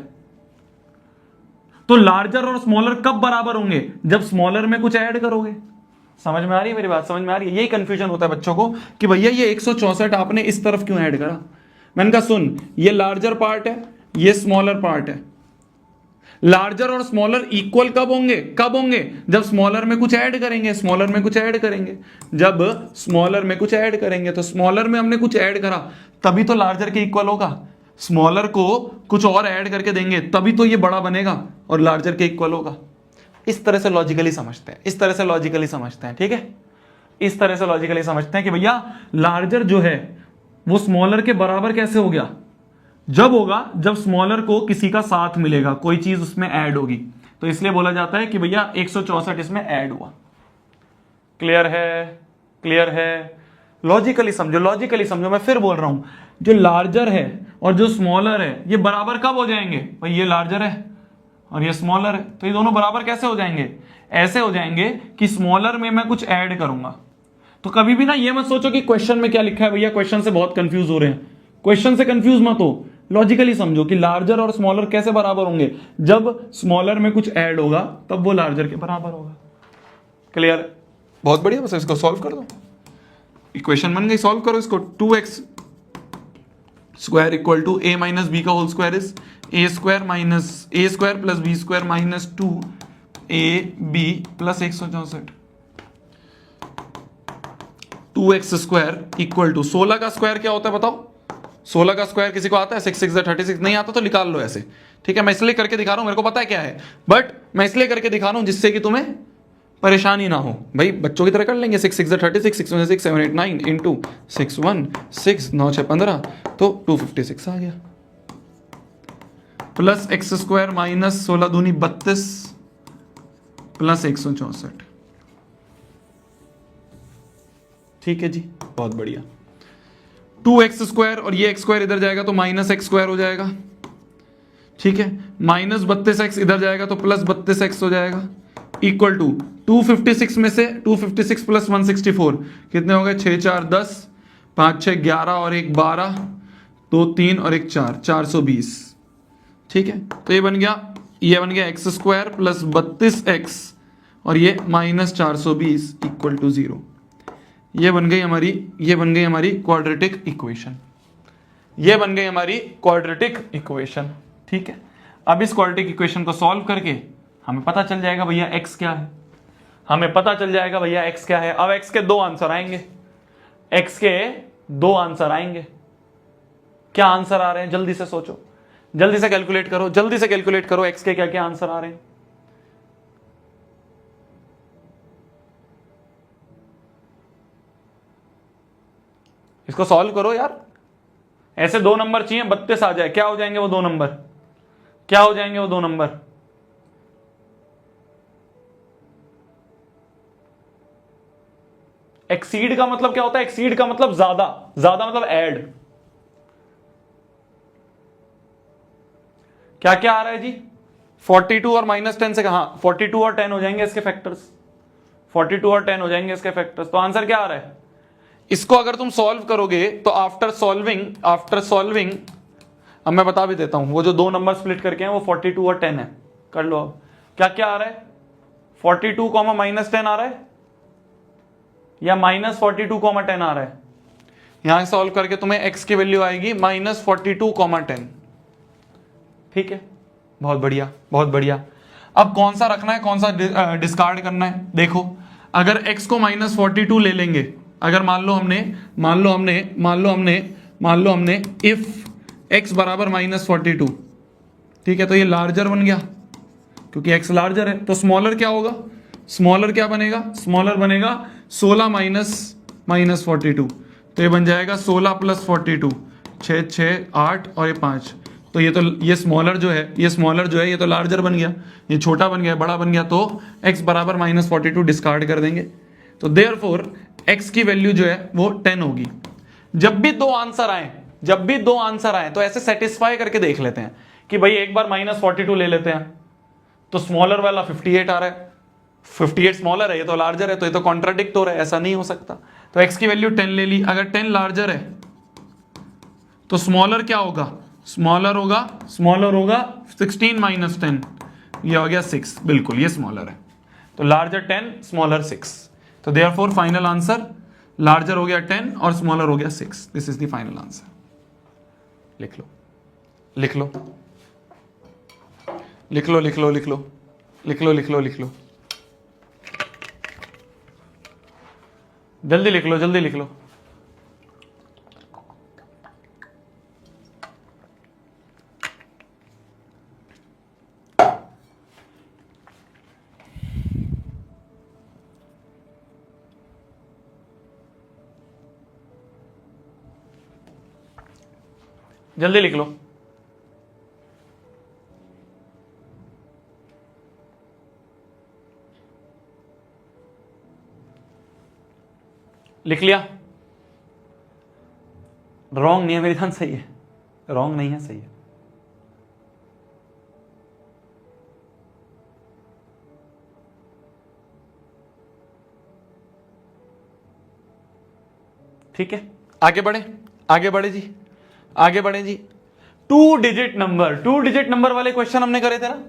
तो लार्जर और स्मॉलर कब बराबर होंगे? जब स्मॉलर में कुछ ऐड करोगे। समझ में आ रही है मेरी बात? समझ में आ रही है? यही कंफ्यूजन होता है बच्चों को कि भैया ये 164 आपने इस तरफ क्यों ऐड करा। मैंने कहा सुन, ये लार्जर पार्ट है, ये स्मॉलर पार्ट है। लार्जर और स्मॉलर इक्वल कब होंगे? कब होंगे? जब स्मॉलर में कुछ ऐड करेंगे। स्मॉलर में कुछ ऐड करेंगे, जब स्मॉलर में कुछ ऐड करेंगे। तो स्मॉलर में हमने कुछ ऐड करा तभी तो लार्जर के इक्वल होगा। स्मॉलर को कुछ और ऐड करके देंगे तभी तो ये बड़ा बनेगा और लार्जर के इक्वल होगा। इस तरह से लॉजिकली समझते हैं, इस तरह से लॉजिकली समझते हैं, ठीक है? इस तरह से लॉजिकली समझते हैं कि भैया लार्जर जो है वो स्मॉलर के बराबर कैसे हो गया? जब होगा जब स्मॉलर को किसी का साथ मिलेगा, कोई चीज उसमें ऐड होगी। तो इसलिए बोला जाता है कि भैया 164 इसमें ऐड हुआ। क्लियर है? क्लियर है? लॉजिकली समझो, लॉजिकली समझो। मैं फिर बोल रहा हूं, जो लार्जर है और जो स्मॉलर है ये बराबर कब हो जाएंगे? भाई ये लार्जर है और ये स्मॉलर है, तो ये दोनों बराबर कैसे हो जाएंगे? ऐसे हो जाएंगे कि स्मॉलर में मैं कुछ ऐड करूंगा। तो कभी भी ना ये मत सोचो कि क्वेश्चन में क्या लिखा है, भैया क्वेश्चन से बहुत कंफ्यूज हो रहे हैं। क्वेश्चन से कंफ्यूज मत हो, लॉजिकली समझो कि लार्जर और स्मॉलर कैसे बराबर होंगे? जब स्मॉलर में कुछ ऐड होगा तब वो लार्जर के बराबर होगा। क्लियर? बहुत बढ़िया, बस इसको सॉल्व कर दो। इक्वेशन बन गई, सॉल्व करो इसको। 2x square equal to a minus b का whole square is a square plus b square minus 2ab plus 164। 2x square equal to 16 का स्क्वायर क्या होता है बताओ? 16 का स्क्वायर किसी को आता है? 6 6 36। नहीं आता तो निकाल लो ऐसे, ठीक है? मैं इसलिए करके दिखा रहा हूं, मेरे को पता है क्या है, बट मैं इसलिए करके दिखा रहा हूं जिससे कि तुम्हें परेशानी ना हो। भाई बच्चों की तरह कर लेंगे। 6 6 36, 6 1 6 7 8 9 इंटू 6 1 6 9 6 15, तो 256 आ गया। प्लस एक्स स्क्वायर माइनस 16 दूनी 32 प्लस 164। ठीक है जी, बहुत बढ़िया। 2x स्क्वायर और ये x स्क्वायर इधर जाएगा तो माइनस एक्स स्क्वायर हो जाएगा, ठीक है? माइनस 32x इधर जाएगा तो प्लस 32x हो जाएगा, इक्वल टू 256 में से 256 प्लस 164 कितने हो गए? 6 4 10, 5 6 11 और 1 12, 2 3 और 1 4, 420। ठीक है, तो ये बन गया एक्स स्क्वायर प्लस 32x और ये माइनस 420 इक्वल टू 0। ये बन गई हमारी क्वाड्रेटिक इक्वेशन। ये बन गई हमारी क्वाड्रेटिक इक्वेशन। ठीक है, अब इस क्वाड्रेटिक इक्वेशन को सॉल्व करके हमें पता चल जाएगा भैया x क्या है। हमें पता चल जाएगा भैया x क्या है। अब x के दो आंसर आएंगे, x के दो आंसर आएंगे। क्या आंसर आ रहे हैं जल्दी से सोचो, जल्दी से कैलकुलेट करो, जल्दी से कैलकुलेट करो x के क्या क्या आंसर आ रहे हैं। इसको सॉल्व करो यार। ऐसे दो नंबर चाहिए, 32 आ जाए। क्या हो जाएंगे वो दो नंबर? क्या हो जाएंगे वो दो नंबर? एक्सीड का मतलब क्या होता है? एक्सीड का मतलब ज्यादा, ज्यादा मतलब ऐड। क्या क्या आ रहा है जी? 42 और -10 से कहा 42 और 10 हो जाएंगे इसके फैक्टर्स। 42 और 10 हो जाएंगे इसके फैक्टर्स। तो आंसर क्या आ रहा है? इसको अगर तुम सॉल्व करोगे तो आफ्टर सॉल्विंग अब मैं बता भी देता हूं, वो जो दो नंबर स्प्लिट करके हैं वो 42 और 10 है। कर लो अब। क्या क्या आ रहा है? 42, -10 आ रहा है या -42, 10 आ रहा है? यहां सॉल्व करके तुम्हें x की वैल्यू आएगी -42, 10। ठीक है, बहुत बढ़िया, बहुत बढ़िया। अब कौन सा रखना है, कौन सा डिस्कार्ड करना है? देखो, अगर x को -42 ले लेंगे, अगर मान लो हमने इफ x बराबर -42, ठीक है, तो ये लार्जर बन गया क्योंकि x लार्जर है। तो स्मॉलर क्या होगा? स्मॉलर क्या बनेगा? स्मॉलर बनेगा 16 माइनस 42, तो ये बन जाएगा 16 प्लस 42, 6 6 8 और ये 5। तो ये स्मॉलर जो है ये तो लार्जर बन गया, ये छोटा बन गया, बड़ा बन गया। तो x बराबर -42 डिस्कार्ड कर देंगे। तो देयरफॉर x की वैल्यू जो है वो 10 होगी। जब भी दो आंसर आए तो ऐसे सेटिस्फाई करके देख लेते हैं कि भाई एक बार -42 ले लेते हैं तो स्मॉलर वाला 58 आ रहा है, 58 स्मॉलर है, ये तो लार्जर है, तो ये तो कॉन्ट्राडिक्ट हो रहा है, ऐसा नहीं हो सकता। तो x की वैल्यू 10 ले ली। अगर 10 लार्जर है तो स्मॉलर क्या होगा? स्मॉलर होगा 16 - 10, ये हो गया 6, बिल्कुल ये स्मॉलर है, तो लार्जर 10 स्मॉलर 6, तो देयरफॉर फाइनल आंसर लार्जर हो गया 10 और स्मॉलर हो गया 6, this is the final answer. लिख लो लिख लो लिख लो लिख लो लिख लो लिख लो लिख लो लिख लो, जल्दी लिख लो जल्दी लिख लो। जल्दी लिख लो। लिख लिया? रॉन्ग नहीं है मेरी जान, सही है, रॉन्ग नहीं है, सही है। ठीक है, आगे बढ़े, आगे बढ़े जी, आगे बढ़े जी। 2 डिजिट नंबर वाले क्वेश्चन हमने करे थे ना,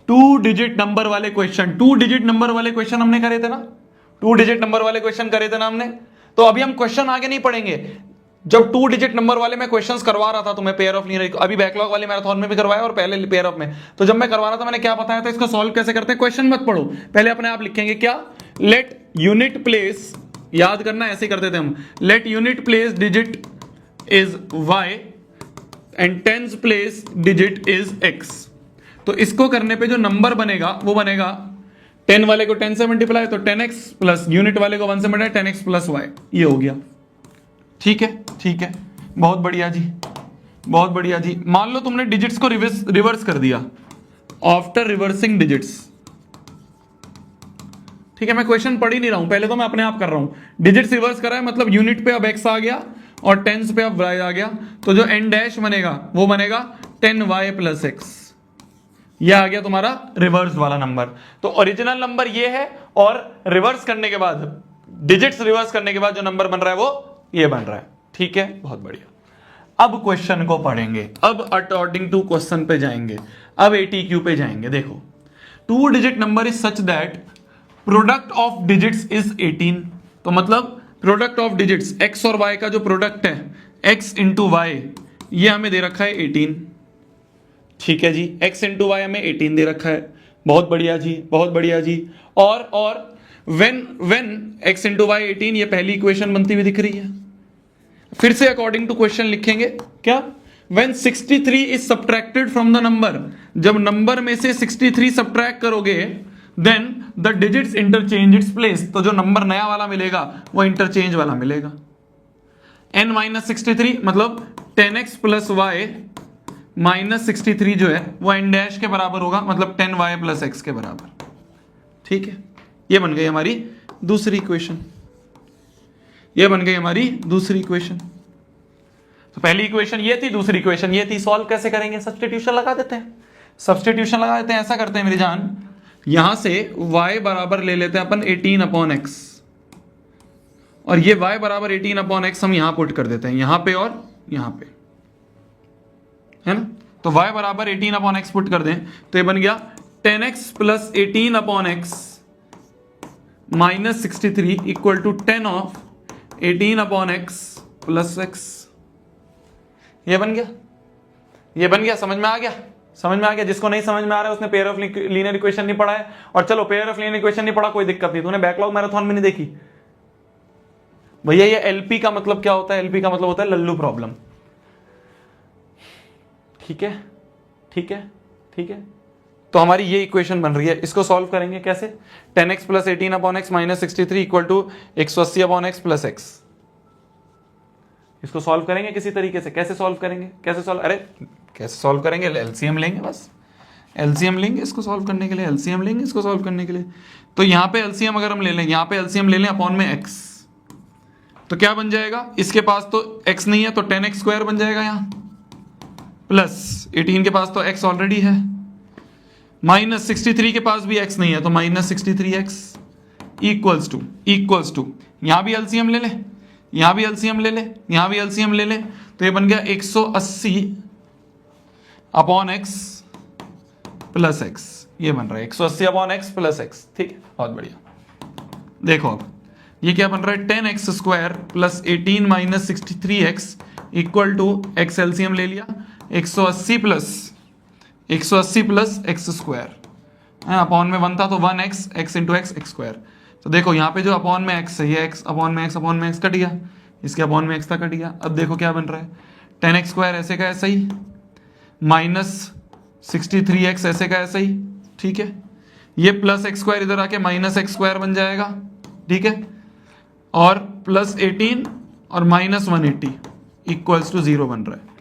2 डिजिट नंबर वाले क्वेश्चन, 2 डिजिट नंबर वाले क्वेश्चन हमने करे थे ना, 2 डिजिट नंबर वाले क्वेश्चन करे थे ना हमने। तो अभी हम क्वेश्चन आगे नहीं पढ़ेंगे। जब 2 डिजिट नंबर वाले मैं क्वेश्चंस करवा रहा था तुम्हें पेयर ऑफ लीनियर, अभी बैकलॉग वाले मैराथन में भी करवाया और पहले पेयर ऑफ में, तो जब मैं करवा रहा था मैंने क्या बताया था, इसको सॉल्व कैसे करते हैं, क्वेश्चन मत पढ़ो, पहले अपने आप लिखेंगे क्या, लेट यूनिट प्लेस, याद करना ऐसे करते थे हम, let unit place digit is y and tens place digit is x। तो इसको करने पे जो नंबर बनेगा वो बनेगा 10 वाले को 10 से मल्टीप्लाई तो 10x प्लस यूनिट वाले को 1 से मल्टीप्लाई 10x प्लस y, ये हो गया। ठीक है, ठीक है, बहुत बढ़िया जी, बहुत बढ़िया जी। मान लो तुमने डिजिट्स को रिवर्स कर दिया, आफ्टर रिवर्सिंग डिजिट्स, ठीक है, मैं क्वेश्चन पढ़ ही नहीं रहा हूं, पहले तो मैं अपने आप कर रहा हूं। डिजिट्स रिवर्स करा है मतलब यूनिट पे अब x आ गया और टेंस पे अब y आ गया, तो जो n डैश बनेगा वो बनेगा 10y प्लस x, ये आ गया तुम्हारा रिवर्स वाला नंबर। तो ओरिजिनल नंबर ये है और रिवर्स करने के बाद, डिजिट्स रिवर्स करने के बाद जो नंबर बन रहा है वो ये बन रहा है। ठीक है, बहुत बढ़िया। अब क्वेश्चन को पढ़ेंगे, अब अकॉर्डिंग टू क्वेश्चन पे जाएंगे, अब ATQ पे जाएंगे। देखो 2 digit number is such that product of digits is 18, तो मतलब प्रोडक्ट ऑफ डिजिट्स x और y का जो प्रोडक्ट है x इंटू वाई, ये हमें दे रखा है 18। ठीक है जी, x इंटू वाई हमें 18 दे रखा है, बहुत बढ़िया जी, बहुत बढ़िया जी। और व्हेन x इंटू वाई 18, ये पहली इक्वेशन बनती हुई दिख रही है। फिर से अकॉर्डिंग टू क्वेश्चन लिखेंगे क्या, when 63 is subtracted from the number, जब नंबर में से 63 सब्ट्रैक्ट करोगे then the digits interchange its place, तो जो नंबर नया वाला मिलेगा वो इंटरचेंज वाला मिलेगा। n माइनस 63 मतलब 10x प्लस वाई माइनस 63 जो है वो n डैश के बराबर होगा, मतलब 10y प्लस x के बराबर। ठीक है, ये बन गई हमारी दूसरी इक्वेशन, ये बन गई हमारी दूसरी इक्वेशन। तो पहली इक्वेशन ये थी, दूसरी इक्वेशन ये थी। सॉल्व कैसे करेंगे, सब्स्टिट्यूशन लगा देते हैं, सब्स्टिट्यूशन लगा देते हैं। ऐसा करते हैं मेरी जान, यहां से y बराबर ले लेते हैं अपन 18 अपॉन x, और ये y बराबर 18 अपॉन x हम यहां पुट कर देते हैं, यहां पे और यहां पे, है ना। तो y बराबर 18 अपॉन x पुट कर दें तो ये बन गया 10x plus 18 upon x minus 63 equal to 10 of 18 upon x plus x। ये बन गया, ये बन गया, समझ में आ गया, समझ में आ गया। जिसको नहीं समझ में आ रहा है उसने पेयर ऑफ लीनियर इक्वेशन नहीं पढ़ा है। और चलो पेयर ऑफ लीनियर इक्वेशन नहीं पढ़ा, कोई दिक्कत नहीं, तूने बैकलॉग मैराथन में नहीं देखी भैया। ये एलपी का मतलब क्या होता है, एलपी का मतलब होता है लल्लू प्रॉब्लम। ठीक है, ठीक है, ठीक है। तो हमारी ये इक्वेशन बन रही है, इसको सॉल्व करेंगे कैसे, 10x plus 18 upon x minus 63 equal to 180 upon x plus x. इसको सॉल्व करेंगे किसी तरीके से, कैसे सॉल्व करेंगे, कैसे सॉल्व, अरे कैसे सॉल्व करेंगे, एलसीएम लेंगे, बस एलसीएम लेंगे इसको सॉल्व करने के लिए, एलसीएम लेंगे इसको सॉल्व करने के लिए। तो यहां पे एलसीएम अगर हम ले लें, यहां पे एलसीएम ले लें अपॉन में x, तो क्या बन जाएगा, इसके पास तो x नहीं है तो 10x स्क्वायर बन जाएगा यहां, प्लस 18 के पास तो x ऑलरेडी है, माइनस 63 के पास भी x नहीं है तो माइनस 63x इक्वल्स टू यहां भी एलसीएम ले ले, यहां भी एलसीएम ले ले, यहां भी एलसीएम ले ले, तो ये बन गया 180 अपॉन x प्लस x। ये बन रहा है 180 अपॉन एक्स प्लस एक्स। ठीक है, बहुत बढ़िया। देखो अब ये क्या बन रहा है, 10x square plus 18 minus 63x equal to x LCM ले लिया, 180 प्लस एक्स स्क्वायर है, अपॉन में 1 था तो 1x, x into x square. तो देखो यहाँ पे जो अपॉन में x है, ये x अपॉन में x कट गया, इसके अपॉन में x था कट गया। अब देखो क्या बन रहा है, 10x स्क्वायर ऐसे का ऐसा ही, माइनस 63x ऐसे का ऐसा ही। ठीक है, ये प्लस एक्स स्क्वायर इधर आके माइनस एक्स स्क्वायर बन जाएगा। ठीक है, और प्लस 18 और माइनस 180 इक्वल्स टू 0 बन रहा है।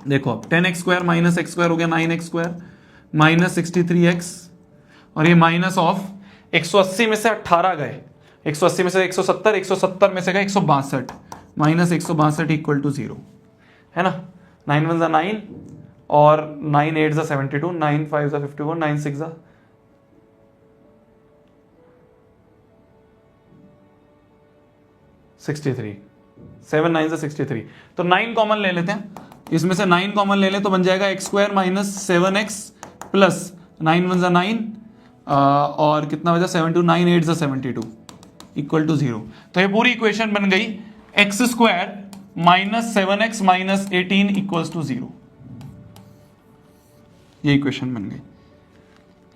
देखो अब 10x square minus x square हो गया 9x स्क्वायर माइनस 63x, और ये माइनस ऑफ 180 में से 18 गए, 180 में से 170, 170 में से गए 162, माइनस 162 इक्वल टू 0 है ना। 9 1 9 और 9 8 72, 9 5 54, 9 6 63, 7 9 63। तो 9 कॉमन ले लेते हैं, इसमें से 9 कॉमन ले लें तो बन जाएगा x square minus 7x plus 9 1 9 और कितना बचा 72, 9 8 72 इक्वल टू 0। तो ये पूरी इक्वेशन बन गई x square minus 7x minus 18 equals to 0। ये इक्वेशन बन गई,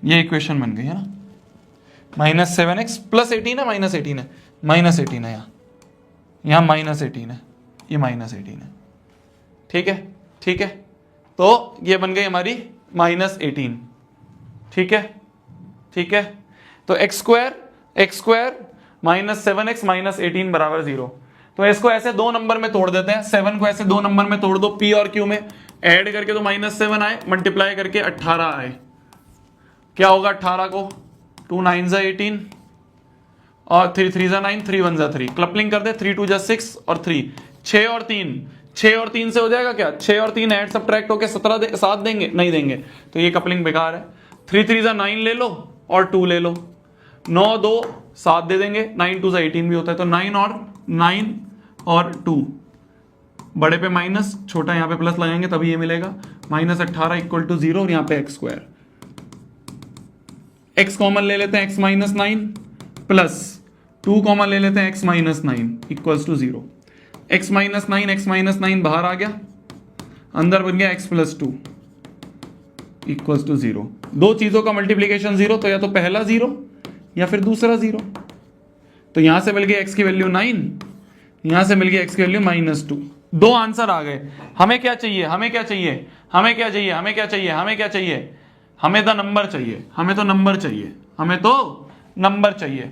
ये इक्वेशन बन गई है ना। माइनस 7x प्लस 18 है, माइनस 18 है, माइनस 18 है, यहाँ माइनस 18 है, ये माइनस 18 है। ठीक है, ठीक है, तो ये बन गई हमारी माइनस 18। ठीक है, ठीक है, तो x square minus 7x minus 18 बराबर 0। तो इसको ऐसे दो नंबर में तोड़ देते हैं, 7 को ऐसे दो नंबर में तोड़ दो, P और Q में ऐड करके तो माइनस 7 आए, मल्टीप्लाई करके 18 आए। क्या होगा 18 को, 2 9 जा 18 और 3 3 जा 9, 3 1 जा 3, क्लपलिंग कर दे, 3 2 जा 6 और 3, 6 और 3 से हो जाएगा क्या, 6 और 3 ऐड सब्ट्रैक्ट होके 17 7 देंगे, नहीं देंगे, तो ये कपलिंग बेकार है। 3 3 जा 9 ले लो और 2 ले लो, 9 2 7 दे देंगे, 9 2 जा 18 भी होता है, तो 9 और 2, बड़े पे माइनस, छोटा यहाँ पे प्लस लगाएंगे तभी ये मिलेगा, माइनस 18 इक्वल टू 0, और यहाँ पे एक्स स्क्वायर, एक्स कॉमन ले लेते हैं, एक्स माइनस 9 प्लस 2 कॉमन ले लेते हैं, x minus 9 equals to 0। X minus 9 बाहर आ गया, अंदर बन गया एक्स प्लस 2 इक्वल्स टू 0। दो चीजों का मल्टीप्लीकेशन 0, तो या तो पहला 0 या फिर दूसरा 0। तो यहां से मिल गई एक्स की वैल्यू 9, यहां से मिल गई एक्स की वैल्यू माइनस 2। दो आंसर आ गए। हमें क्या चाहिए, हमें क्या चाहिए, हमें क्या चाहिए, हमें क्या चाहिए, हमें क्या चाहिए, हमें तो नंबर चाहिए, हमें तो नंबर चाहिए, हमें तो नंबर चाहिए,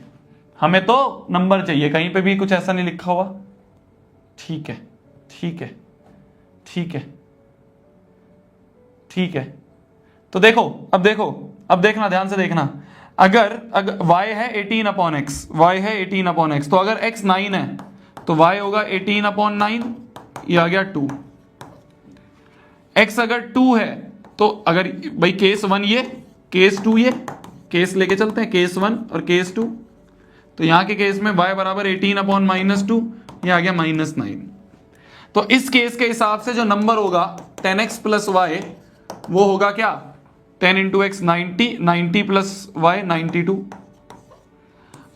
हमें तो नंबर चाहिए। कहीं पे भी कुछ ऐसा नहीं लिखा हुआ। ठीक है, ठीक है, ठीक है, ठीक है। तो देखो, अब देखो, अब देखना, ध्यान से देखना, अगर y है 18 अपॉन एक्स, y है 18 अपॉन एक्स, तो अगर x 9 है तो y होगा 18 अपॉन 9, ये आ गया 2। x अगर 2 है तो अगर भाई केस 1 ये, केस 2 ये, केस लेके चलते हैं, केस 1 और केस 2। तो यहां के केस में y बराबर 18 अपॉन माइनस 2, ये आ गया माइनस 9। तो इस केस के हिसाब से जो नंबर होगा 10x प्लस वाई, वो होगा क्या, 10 इंटू एक्स 90, 90 प्लस वाई 92।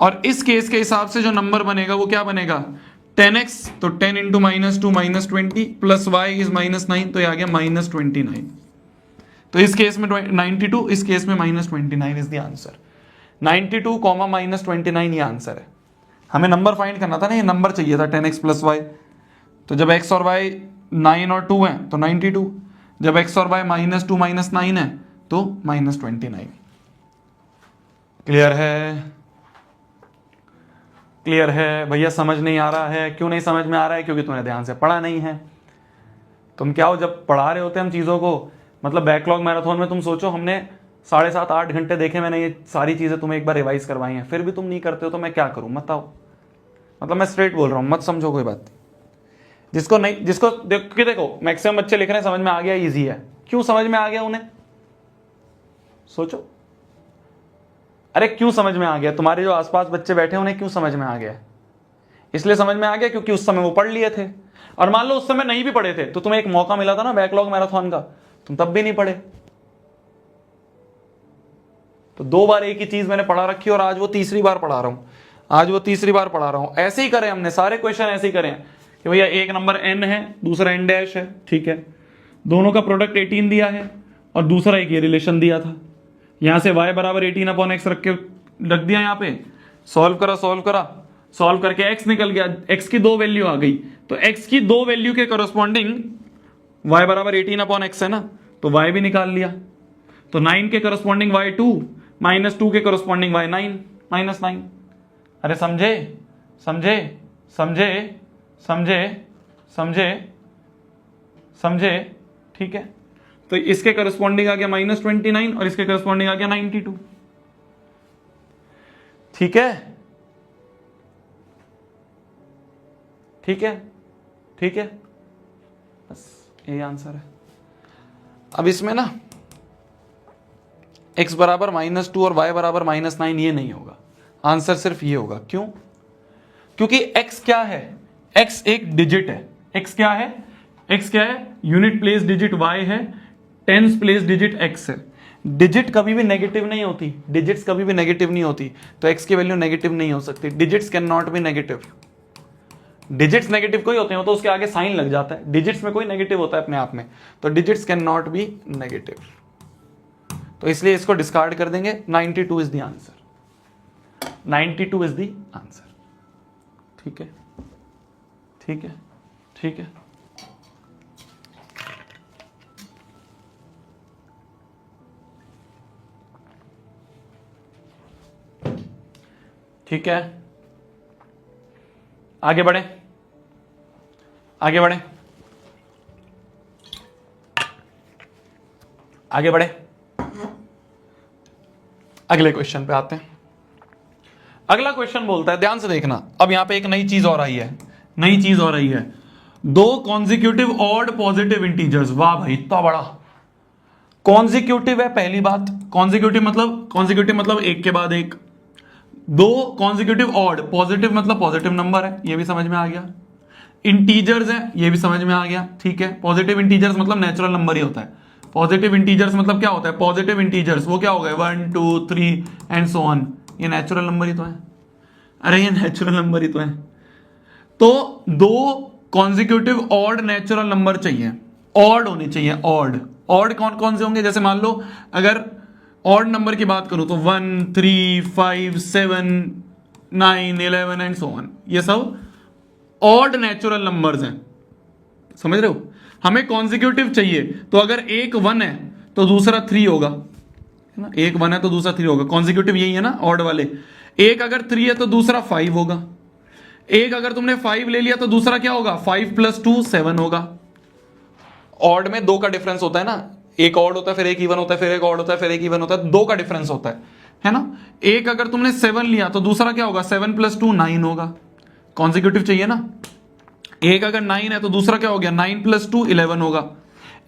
और इस केस के हिसाब से जो नंबर बनेगा वो क्या बनेगा, 10x, तो 10 into minus 2 minus 20 plus y is minus 9, तो ये आ गया माइनस 29। तो इस केस में 92, इस केस में minus 29 is the answer. 92 comma minus 29 ये आंसर है। हमें नंबर फाइंड करना था ना, ये नंबर चाहिए था 10x प्लस वाई। तो जब x और y 9 और 2 है तो 92, जब x और y माइनस 2 माइनस 9 है तो माइनस 29। क्लियर है, क्लियर है भैया? समझ नहीं आ रहा है? क्यों नहीं समझ में आ रहा है? क्योंकि तुमने ध्यान से पढ़ा नहीं है। तुम क्या हो, जब पढ़ा रहे होते हैं हम चीज़ों को, मतलब बैकलॉग मैराथन में तुम सोचो हमने 7.5 8 घंटे देखे, मैंने ये सारी चीज़ें तुम्हें एक बार रिवाइज करवाई हैं, फिर भी तुम नहीं करते हो तो मैं क्या करूं, मत आओ। मतलब मैं स्ट्रेट बोल रहा हूं, मत समझो कोई बात। जिसको नहीं, जिसको देखो मैक्सिमम बच्चे लिख रहे हैं समझ में आ गया, ईजी है। क्यों समझ में आ गया उन्हें, सोचो। अरे क्यों समझ में आ गया? तुम्हारे जो आसपास बच्चे बैठे उन्हें क्यों समझ में आ गया? इसलिए समझ में आ गया क्योंकि उस समय वो पढ़ लिए थे। और मान लो उस समय नहीं भी पढ़े थे तो तुम्हें एक मौका मिला था ना बैकलॉग मैराथन का, तुम तब भी नहीं पढ़े। तो 2 बार एक ही चीज मैंने पढ़ा रखी और आज वो तीसरी बार पढ़ा रहा हूं। ऐसे ही करें हमने सारे क्वेश्चन, ऐसे ही करें कि भैया एक नंबर n है, दूसरा n डैश है, ठीक है, दोनों का प्रोडक्ट 18 दिया है और दूसरा एक ये रिलेशन दिया था, यहां से y बराबर 18/x रख दिया, यहां पे सॉल्व करके x निकल गया, x की 2 वैल्यू आ गई, तो x की 2 वैल्यू के करस्पॉन्डिंग y बराबर 18/x है ना, तो y भी निकाल लिया, तो 9 के करस्पॉन्डिंग y 2 माइनस 2 के करस्पॉन्डिंग y 9 माइनस 9। अरे समझे, ठीक है। तो इसके करस्पॉन्डिंग आ गया -29 और इसके करस्पॉन्डिंग आ गया 92, ठीक है, बस यही आंसर है। अब इसमें ना x बराबर -2 और y बराबर -9 ये नहीं होगा, आंसर सिर्फ ये होगा। क्यों? क्योंकि x क्या है, x एक डिजिट है, x क्या है, यूनिट प्लेस डिजिट y है, टेंस प्लेस डिजिट x है। डिजिट कभी भी नेगेटिव नहीं होती, डिजिट्स कभी भी नेगेटिव नहीं होती, तो x की वैल्यू नेगेटिव नहीं हो सकती। Digits can not be negative, digits negative कोई होते हैं तो उसके आगे साइन लग जाता है, डिजिट्स में कोई नेगेटिव होता है अपने आप में, तो digits can not be negative, तो इसलिए इसको डिस्कार्ड कर देंगे। 92 is the answer, 92 is the answer, ठीक है। ठीक है, आगे बढ़े, अगले क्वेश्चन पे आते हैं। अगला क्वेश्चन बोलता है, ध्यान से देखना, अब यहां पे एक नई चीज और आई है, 2 कॉन्जिक्यूटिव ऑड पॉजिटिव इंटीजर्स। वाह भाई, इतना बड़ा कॉन्जिक्यूटिव है, पहली बात। कॉन्जिक्यूटिव मतलब एक के बाद एक। 2 कॉन्जिक्यूटिव ऑड, पॉजिटिव मतलब पॉजिटिव नंबर है, ये भी समझ में आ गया। इंटीजर्स है, ये भी समझ में आ गया, ठीक है। पॉजिटिव इंटीजर्स मतलब नेचुरल नंबर ही होता है। पॉजिटिव इंटीजर्स मतलब क्या होता है, पॉजिटिव इंटीजर्स वो क्या हो गए, 1 2 3 एंड सो ऑन, ये नेचुरल नंबर ही तो है। अरे ये नेचुरल नंबर ही तो है। तो 2 कॉन्जिक्यूटिव ऑड नेचुरल नंबर चाहिए, ऑड होने चाहिए, ऑड कौन कौन से होंगे, जैसे मान लो अगर ऑड नंबर की बात करूं तो 1 3 5 7 9 11 एंड सो ऑन, ये सब ऑड नेचुरल नंबर्स हैं, समझ रहे हो। हमें कॉन्जिक्यूटिव चाहिए, तो अगर एक 1 है तो दूसरा 3 होगा, है ना, एक 1 है तो दूसरा 3 होगा, कॉन्जिक्यूटिव यही है ना ऑड वाले। एक अगर 3 है तो दूसरा 5 होगा, एक अगर तुमने 5 ले लिया तो दूसरा क्या होगा, 5 + 2 7 होगा। ऑड में 2 का डिफरेंस होता है ना, एक ऑड होता है फिर एक इवन होता है, फिर एक ऑड होता है फिर एक इवन होता है, 2 का डिफरेंस होता है ना। एक अगर तुमने 7 लिया तो दूसरा क्या होगा, 7 + 2 9 होगा, कॉन्जिक्यूटिव चाहिए ना। एक अगर 9 है तो दूसरा क्या हो गया, 9 + 2 11 होगा।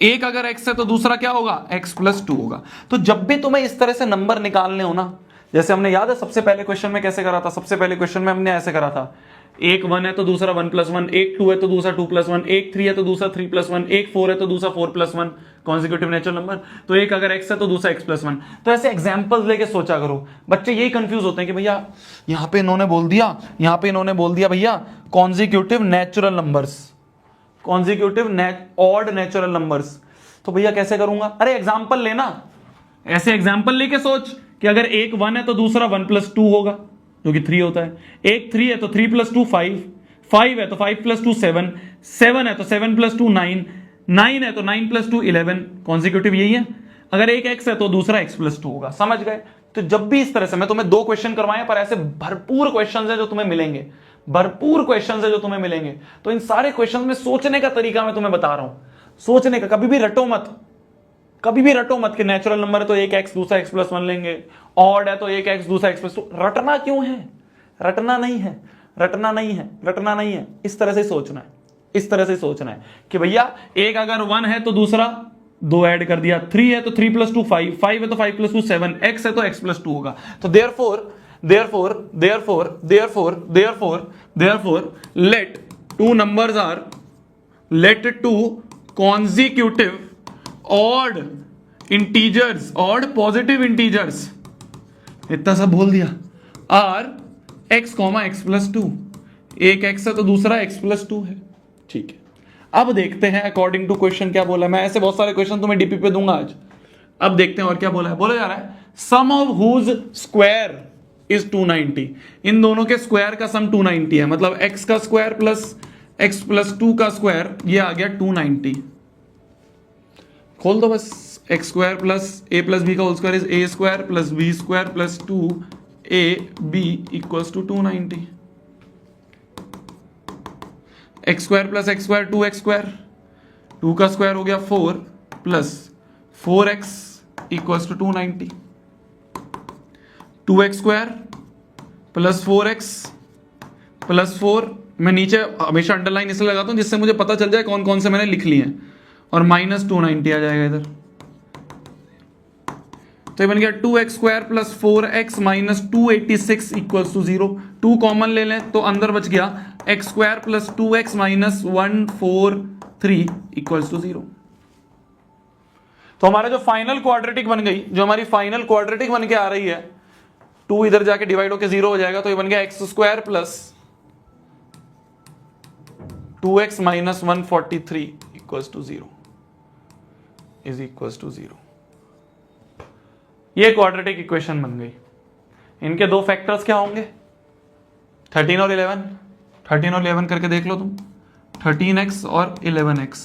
एक अगर x है तो दूसरा क्या होगा, x + 2 होगा। तो जब भी तुम्हें इस तरह से नंबर निकालने हो ना, जैसे हमने याद है सबसे पहले क्वेश्चन में कैसे करा था, सबसे पहले क्वेश्चन में हमने ऐसे करा था, एक 1 है तो दूसरा 1 + 1, एक 2 है तो दूसरा 2 + 1, एक 3 है तो दूसरा 3 + 1, एक 4 है तो दूसरा 4 + 1, कॉन्जिक्यूटिव नेचुरल नंबर। तो एक अगर x है तो दूसरा x + 1। तो ऐसे एग्जांपल्स लेके सोचा करो। बच्चे यही कंफ्यूज होते हैं कि भैया यहां पे इन्होंने बोल दिया भैया consecutive natural numbers, odd natural numbers, तो भैया कैसे करूंगा। अरे एग्जांपल लेना, ऐसे एग्जांपल लेके सोच कि अगर एक 1 है तो दूसरा 1 + 2 होगा जो कि 3 होता है, एक 3 है तो 3 + 2 5, 5 है तो 5 + 2 7, 7 है तो 7 + 2 9, 9 है तो 9 + 2 11, कॉन्जिक्यूटिव यही है। अगर एक x है तो दूसरा x + 2 होगा, समझ गए। तो जब भी इस तरह से, मैं तुम्हें 2 क्वेश्चन करवाए पर ऐसे भरपूर क्वेश्चन है जो तुम्हें मिलेंगे, तो इन सारे क्वेश्चन में सोचने का तरीका मैं तुम्हें बता रहा हूं, सोचने का। कभी भी रटो मत कि नेचुरल नंबर है तो एक x दूसरा x + 1 लेंगे, ऑड है तो एक x दूसरा x + 2। रटना क्यों है, रटना नहीं है। इस तरह से सोचना है कि भैया एक अगर 1 है तो दूसरा 2 ऐड कर दिया, 3 है तो 3 + 2 5, 5 है तो 5 + 2 7, x है तो x + 2 होगा। तो therefore let two consecutive odd positive integers इतना सब बोल दिया। Are x comma x plus two, एक एक्स है तो दूसरा एक्स प्लस टू है। ठीक है, अब देखते हैं अकॉर्डिंग टू क्वेश्चन क्या बोला। मैं ऐसे बहुत सारे क्वेश्चन तुम्हें डीपी पे दूंगा आज। अब देखते हैं और क्या बोला है। बोला जा रहा है sum of whose square is 290। इन दोनों के स्क्वायर का सम 290 है, मतलब एक्स का square plus x plus two का स्क्वायर, ये आ गया 290। खोल दो बस, x square plus a plus b का whole square is a square plus b square plus 2ab equals to 290। X square plus x square 2x square, 2 का square हो गया 4 plus 4x equals to 290। 2x square plus 4x plus 4, मैं नीचे हमेशा underline इसलिए लगाता हूं जिससे मुझे पता चल जाए कौन कौन से मैंने लिख लिए हैं, और माइनस 290 आ जाएगा इधर। तो ये बन गया 2x square plus 4x minus 286 equals to 0। 2 common ले लें तो अंदर बच गया x square plus 2x minus 143 equals to 0। तो हमारा जो फाइनल क्वाड्रेटिक बन गई, जो हमारी फाइनल क्वाड्रेटिक बन के आ रही है, 2 इधर जाके डिवाइड होके 0 हो जाएगा, तो ये बन गया x square plus 2x minus 143 equals to 0 is equals to 0। ये क्वाड्रेटिक इक्वेशन बन गई। इनके दो फैक्टर्स क्या होंगे, 13 और 11। 13 और 11 करके देख लो तुम, 13x और 11x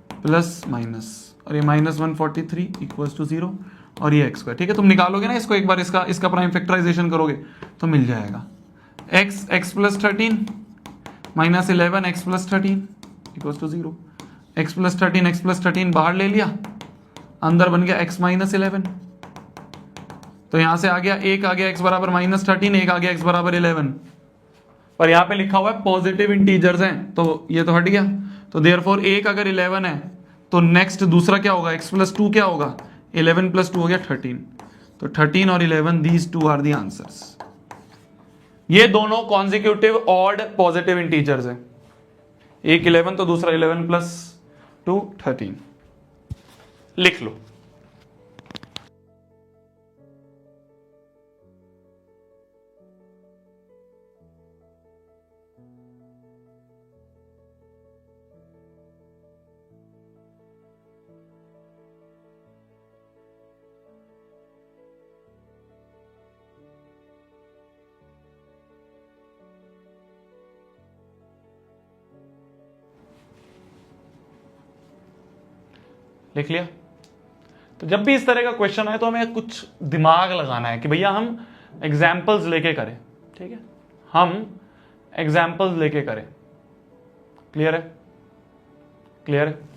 प्लस माइनस, और ये माइनस 143 इक्वल्स टू 0, और ये एक्स स्क्वायर। ठीक है, तुम निकालोगे ना इसको एक बार, इसका प्राइम फैक्टराइजेशन करोगे तो मिल जाएगा x plus 13 minus 11 x plus 13 equals to 0। x plus 13 बाहर ले लिया, अंदर बन गया x माइनस 11। तो यहां से आ गया एक आ गया x बराबर माइनस 13, एक आ गया x बराबर 11। पर यहां पे लिखा हुआ है पॉजिटिव इंटीजर्स हैं, तो ये तो हट गया। तो देयरफॉर एक अगर 11 है तो नेक्स्ट दूसरा क्या होगा, x प्लस 2 क्या होगा, 11 प्लस 2 हो गया 13। तो 13 और 11 these two are the answers. ये दोनों कॉन्जिक्यूटिव ऑड पॉजिटिव इंटीजर्स हैं, एक 11 तो दूसरा 11 प्लस 2 13। लिख लो। लिख लिया। तो जब भी इस तरह का क्वेश्चन आए तो हमें कुछ दिमाग लगाना है कि भैया हम एग्जाम्पल्स लेके करें। ठीक है, हम एग्जाम्पल्स लेके करें। क्लियर है, क्लियर है।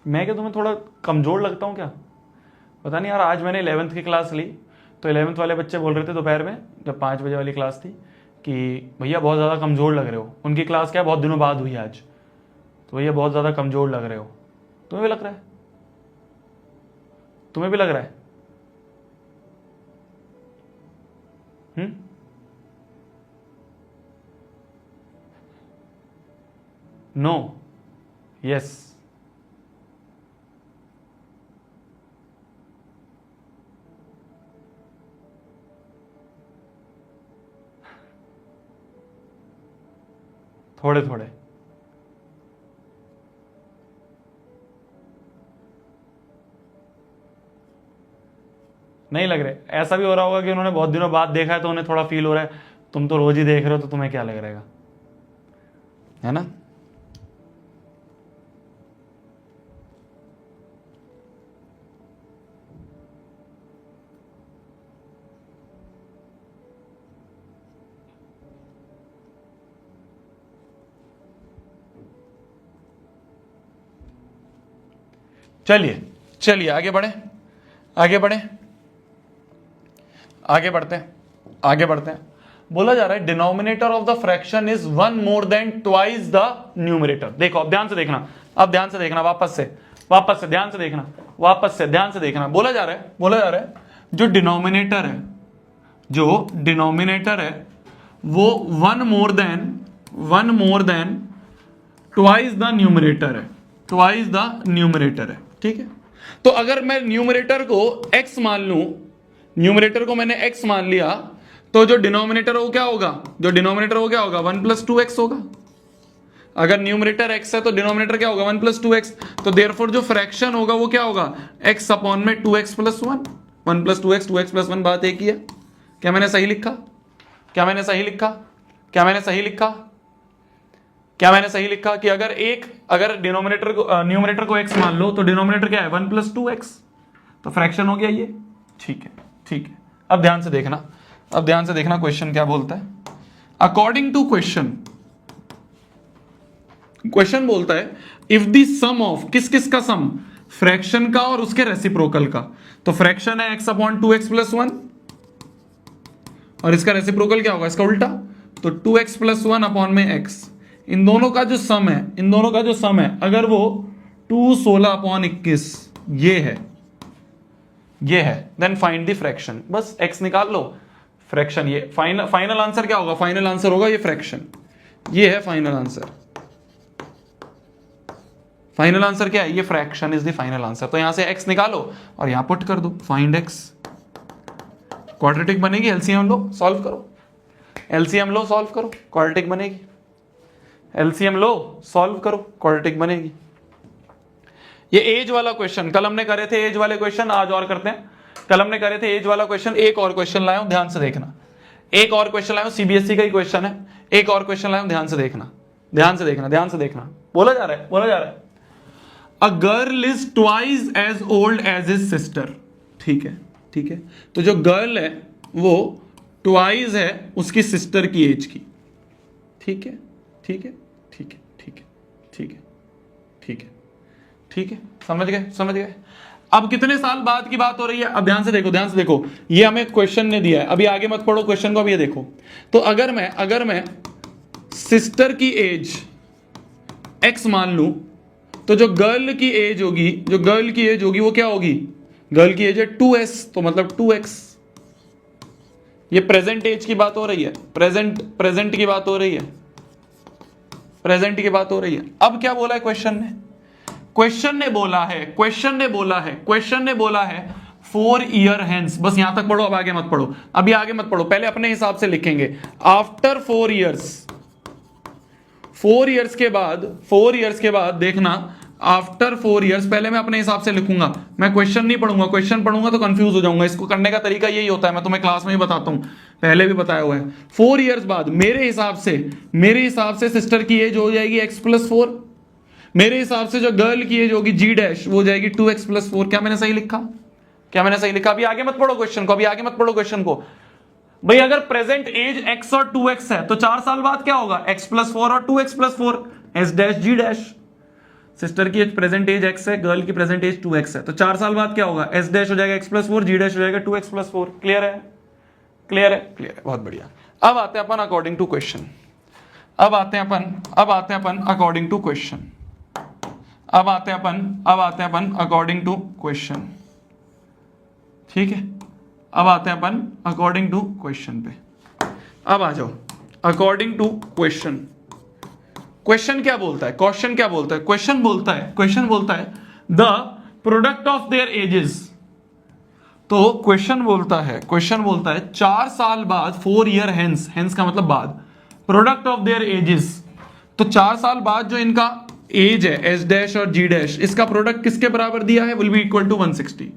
मैं क्या तुम्हें थोड़ा कमजोर लगता हूँ क्या, पता नहीं यार। आज मैंने 11th की क्लास ली तो 11th वाले बच्चे बोल रहे थे दोपहर में जब 5 बजे वाली क्लास थी कि भैया बहुत ज़्यादा कमज़ोर लग रहे हो। उनकी क्लास क्या बहुत दिनों बाद हुई आज, तो भैया बहुत ज़्यादा कमज़ोर लग रहे हो। तुम्हें भी लग रहा है, तुम्हें भी लग रहा है? No, yes. थोड़े थोड़े नहीं लग रहे। ऐसा भी हो रहा होगा कि उन्होंने बहुत दिनों बाद देखा है तो उन्हें थोड़ा फील हो रहा है। तुम तो रोज ही देख रहे हो तो तुम्हें क्या लग रहेगा, है ना। चलिए चलिए आगे बढ़े, आगे बढ़े। आगे बढ़ते हैं, आगे बढ़ते हैं। बोला जा रहा है denominator of the fraction is one more than twice the numerator. देखो अब ध्यान से देखना, अब ध्यान से देखना, वापस से ध्यान से देखना, वापस से ध्यान से देखना। बोला जा रहा है जो डिनोमिनेटर है वो one more than twice the numerator है, ठीक है। तो अगर मैं न्यूमरेटर को x मान लूं, न्यूमरेटर को मैंने x मान लिया, तो जो डिनोमिनेटर वो क्या होगा, वन प्लस टू एक्स होगा। अगर न्यूमरेटर x है तो डिनोमिनेटर क्या होगा, वन प्लस टू एक्स। तो देयरफॉर जो फ्रैक्शन होगा वो क्या होगा, x अपॉन में 2x plus one, 1 plus 2x, 2x plus 1, बात एक ही है। क्या मैंने सही लिखा कि अगर न्यूमरेटर को x मान लो तो डिनोमिनेटर क्या है, 1 प्लस 2x, तो फ्रैक्शन हो गया ये। ठीक है। अब ध्यान से देखना क्वेश्चन क्या बोलता है। अकॉर्डिंग टू क्वेश्चन बोलता है इफ द सम ऑफ किस का सम, फ्रैक्शन का और उसके रेसिप्रोकल का। तो फ्रैक्शन है x अपॉन 2x प्लस 1 और इसका रेसिप्रोकल क्या होगा, इसका उल्टा, तो 2x प्लस 1 अपॉन में x। इन दोनों का जो सम है अगर वो 2 16 अपॉन 21 ये है देन फाइंड द फ्रैक्शन। बस x निकाल लो, फ्रैक्शन ये फाइनल आंसर क्या होगा, फाइनल आंसर होगा ये फ्रैक्शन, ये है फाइनल आंसर। फाइनल आंसर क्या है, ये fraction is the final answer. तो यहां से x निकालो और यहां पुट कर दो, फाइंड x। क्वाड्रेटिक बनेगी, एलसीएम लो सॉल्व करो, क्वाड्रेटिक बनेगी। एलसीएम लो सॉल्व करो, क्वाड्रेटिक बनेगी। ये एज वाला क्वेश्चन कल हमने करे थे, एज वाले क्वेश्चन आज और करते हैं। कल हमने करे थे एज वाला क्वेश्चन, एक और क्वेश्चन लाया हूं, ध्यान से देखना। एक और क्वेश्चन लाया हूं, सीबीएसई का ही क्वेश्चन है, एक और क्वेश्चन लाया हूं, ध्यान से देखना। बोला जा रहा है a girl is twice as old as his sister. ठीक है। तो जो गर्ल है वो ट्वाइस है उसकी सिस्टर की एज की। ठीक है। समझ गए। अब कितने साल बाद की बात हो रही है, अब ध्यान से देखो, ये हमें क्वेश्चन ने दिया है, अभी आगे मत पढ़ो क्वेश्चन को, अब ये देखो। तो अगर मैं सिस्टर की एज x मान लूं, तो जो गर्ल की एज होगी वो क्या होगी, गर्ल की एज है 2s, तो मतलब 2x। ये प्रेजेंट एज की बात हो रही है, प्रेजेंट की बात हो रही है। अब क्या बोला है क्वेश्चन ने बोला है 4 ईयर हेंस। बस यहां तक पढ़ो, अब आगे मत पढ़ो, पहले अपने हिसाब से लिखेंगे। आफ्टर 4 इयर्स के बाद देखना, आफ्टर 4 इयर्स, पहले मैं अपने हिसाब से लिखूंगा, मैं क्वेश्चन नहीं पढ़ूंगा, क्वेश्चन पढ़ूंगा तो कंफ्यूज हो जाऊंगा। इसको करने का तरीका यही होता है, मैं तुम्हें क्लास में ही बताता हूं, पहले भी बताया हुआ है। 4 इयर्स बाद मेरे हिसाब से सिस्टर की एज हो जाएगी x प्लस 4। मेरे हिसाब से जो गर्ल की एज होगी g डैश, वो हो जाएगी 2x प्लस 4। क्या मैंने सही लिखा? अभी आगे मत पढ़ो क्वेश्चन को, भाई अगर प्रेजेंट एज x और 2x है तो 4 साल बाद क्या होगा, x प्लस 4 और 2x plus 4, s dash g dash. Sister की प्रेजेंट एज x है, गर्ल की प्रेजेंट एज 2x है, तो 4 साल बाद क्या होगा, s डैश हो जाएगा x प्लस 4, g डैश हो जाएगा 2x प्लस 4। क्लियर है, बहुत बढ़िया। अब आते हैं अपन अकॉर्डिंग टू क्वेश्चन। अब आते हैं अपन अकॉर्डिंग टू क्वेश्चन। ठीक है, अब आते हैं अपन अकॉर्डिंग टू क्वेश्चन पे। अब आ जाओ अकॉर्डिंग टू क्वेश्चन। क्वेश्चन क्या बोलता है? क्वेश्चन बोलता है the product of their edges. तो क्वेश्चन बोलता है 4 साल बाद, 4 ईयर हेंस का मतलब बाद, प्रोडक्ट ऑफ देयर एजेस। तो 4 साल बाद जो इनका एज है एस डैश और जी डैश, इसका प्रोडक्ट किसके बराबर दिया है, विल बी इक्वल टू 160।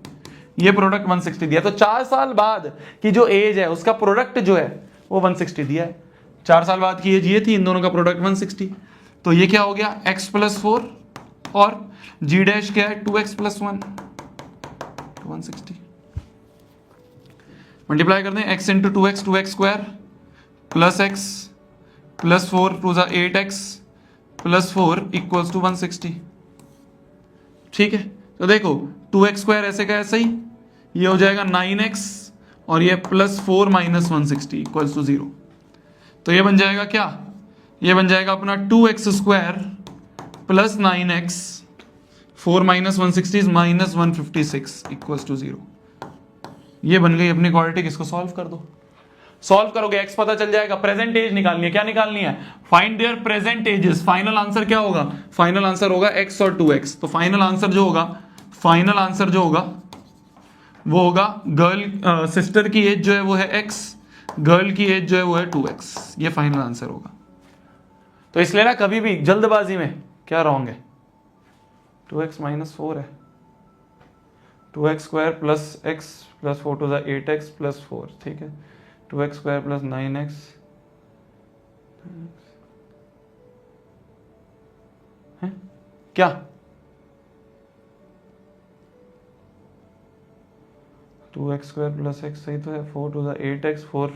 ये प्रोडक्ट 160 दिया, तो 4 साल बाद की जो एज है उसका प्रोडक्ट जो है वो 160 दिया है। 4 साल बाद की एज ये थी, इन दोनों का प्रोडक्ट 160। तो ये क्या हो गया, x प्लस 4 और g डैश क्या है 2x प्लस 1, 160। मल्टीप्लाई कर दें, x into 2x square plus x plus 4 two ज़ा 8x प्लस 4 इक्वल्स टू 160। ठीक है, तो देखो 2x स्क्वायर ऐसे का ऐसे ही, ये हो जाएगा 9x और ये +4 - 160 इक्वल्स टू 0। तो ये बन जाएगा क्या, ये बन जाएगा अपना 2x² + 9x, 4 - 160 is -156 equals to 0। ये बन गई अपनी क्वाड्रेटिक। इसको सॉल्व कर दो। सॉल्व करोगे x पता चल जाएगा। प्रेजेंट एज निकालनी है। क्या निकालनी है? Find there present ages. Final answer क्या होगा? फाइनल आंसर होगा x और 2x। तो फाइनल आंसर जो होगा, फाइनल आंसर जो होगा वो होगा गर्ल सिस्टर की एज जो है वो है x, गर्ल की एज जो है वो है 2x। ये फाइनल आंसर होगा। तो इसलिए ना कभी भी जल्दबाजी में क्या रॉन्ग है? 2x - 4 है, 2x² + x + 4 to the 8x + 4, ठीक है। 2x² + 9x है क्या? 2x² + x सही तो है। 4 to the 8x, 4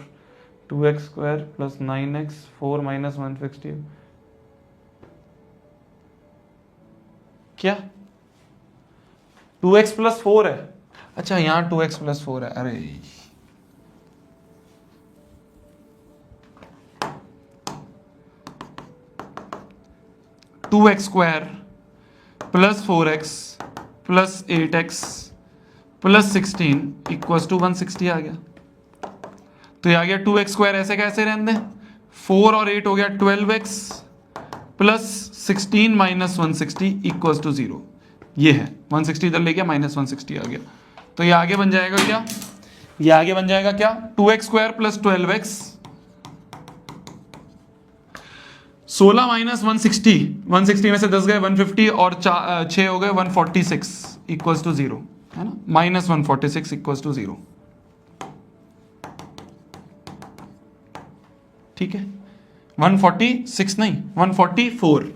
2x² + 9x, 4 - 160 क्या? 2x + 4 है। अच्छा यहाँ 2x + 4 है। अरे 2x² + 4x + 8x + 16 equals to 160 आ गया। तो ये आ गया 2x² ऐसे कैसे रहने दें, 4 और 8 हो गया 12x + 16 - 160 इक्वल्स टू 0। ये है 160 इधर ले गया, -160 आ गया। तो ये आगे बन जाएगा क्या? ये आगे बन जाएगा क्या? 2x² + 12x, 16 - 160, 160 में से 10 गए 150 और 6 हो गए 146 इक्वल्स टू 0, है ना। -146 इक्वल्स टू 0, ठीक है। 146 नहीं 144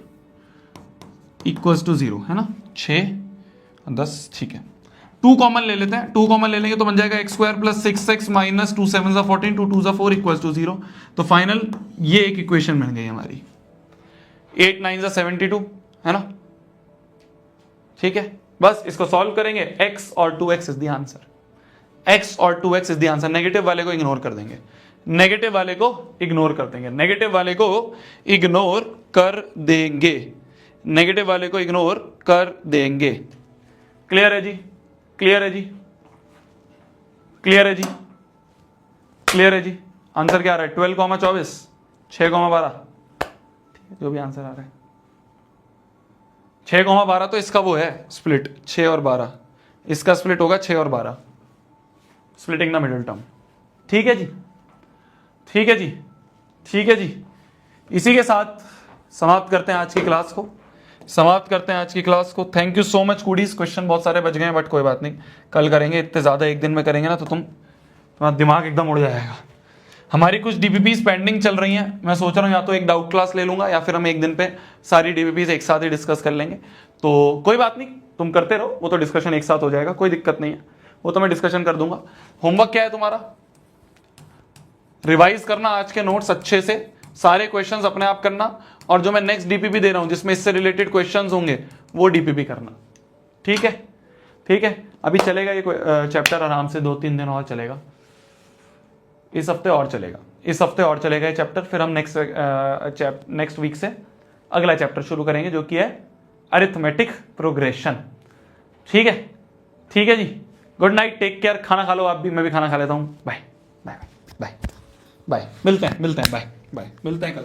इक्वल्स टू 0, है ना। 6 10, ठीक है। 2 कॉमन ले लेते हैं। 2 कॉमन ले लेंगे तो बन जाएगा x² + 6x - 2 7 14, 2 2 4 इक्वल्स टू 0। तो फाइनल ये एक इक्वेशन बन गई हमारी। 8 9 72, है ना, ठीक है। बस इसको सॉल्व करेंगे। x और 2x is the answer. x और 2x is the answer. Negative वाले को इग्नोर कर देंगे, नेगेटिव वाले को इग्नोर कर देंगे, नेगेटिव वाले को इग्नोर कर देंगे, नेगेटिव वाले को इग्नोर कर देंगे। क्लियर है जी? क्लियर है जी? क्लियर है जी? क्लियर है जी? आंसर क्या आ रहा है? 12, 24, 6, 12, जो भी आंसर आ रहा है 6, 12। तो इसका वो है स्प्लिट 6 और 12, इसका स्प्लिट होगा 6 और 12, स्प्लिटिंग द मिडिल टर्म। ठीक है जी, ठीक है जी, ठीक है जी। इसी के साथ समाप्त करते हैं आज की क्लास को, समाप्त करते हैं आज की क्लास को। थैंक यू सो मच कुडीज। क्वेश्चन बहुत सारे बच गए हैं बट कोई बात नहीं, कल करेंगे। इतने ज़्यादा एक दिन में करेंगे ना तो तुम्हारा दिमाग एकदम उड़ जाएगा। हमारी कुछ डीपीपीज पेंडिंग चल रही हैं। मैं सोच रहा हूँ या तो एक डाउट क्लास ले लूंगा या फिर हम एक दिन पे सारी डीपीपीज एक साथ ही डिस्कस कर लेंगे। तो कोई बात नहीं, तुम करते रहो, वो तो डिस्कशन एक साथ हो जाएगा, कोई दिक्कत नहीं है, वो तो मैं डिस्कशन कर दूंगा। होमवर्क क्या है तुम्हारा? रिवाइज करना आज के नोट्स अच्छे से, सारे क्वेश्चंस अपने आप करना, और जो मैं नेक्स्ट डीपीपी दे रहा हूं जिसमें इससे रिलेटेड क्वेश्चंस होंगे वो डीपीपी करना। ठीक है, ठीक है। अभी चलेगा ये चैप्टर आराम से 2-3 दिन और चलेगा, इस हफ्ते और चलेगा, इस हफ्ते और चलेगा ये चैप्टर। फिर हम नेक्स्ट वीक से अगला चैप्टर शुरू करेंगे जो कि है अरिथमेटिक प्रोग्रेशन। ठीक है, ठीक है जी। Good night, take care. खाना खा लो आप भी, मैं भी खाना खा लेता हूं। बाय बाय बाय बाय, मिलते हैं बाय बाय, मिलते हैं कल।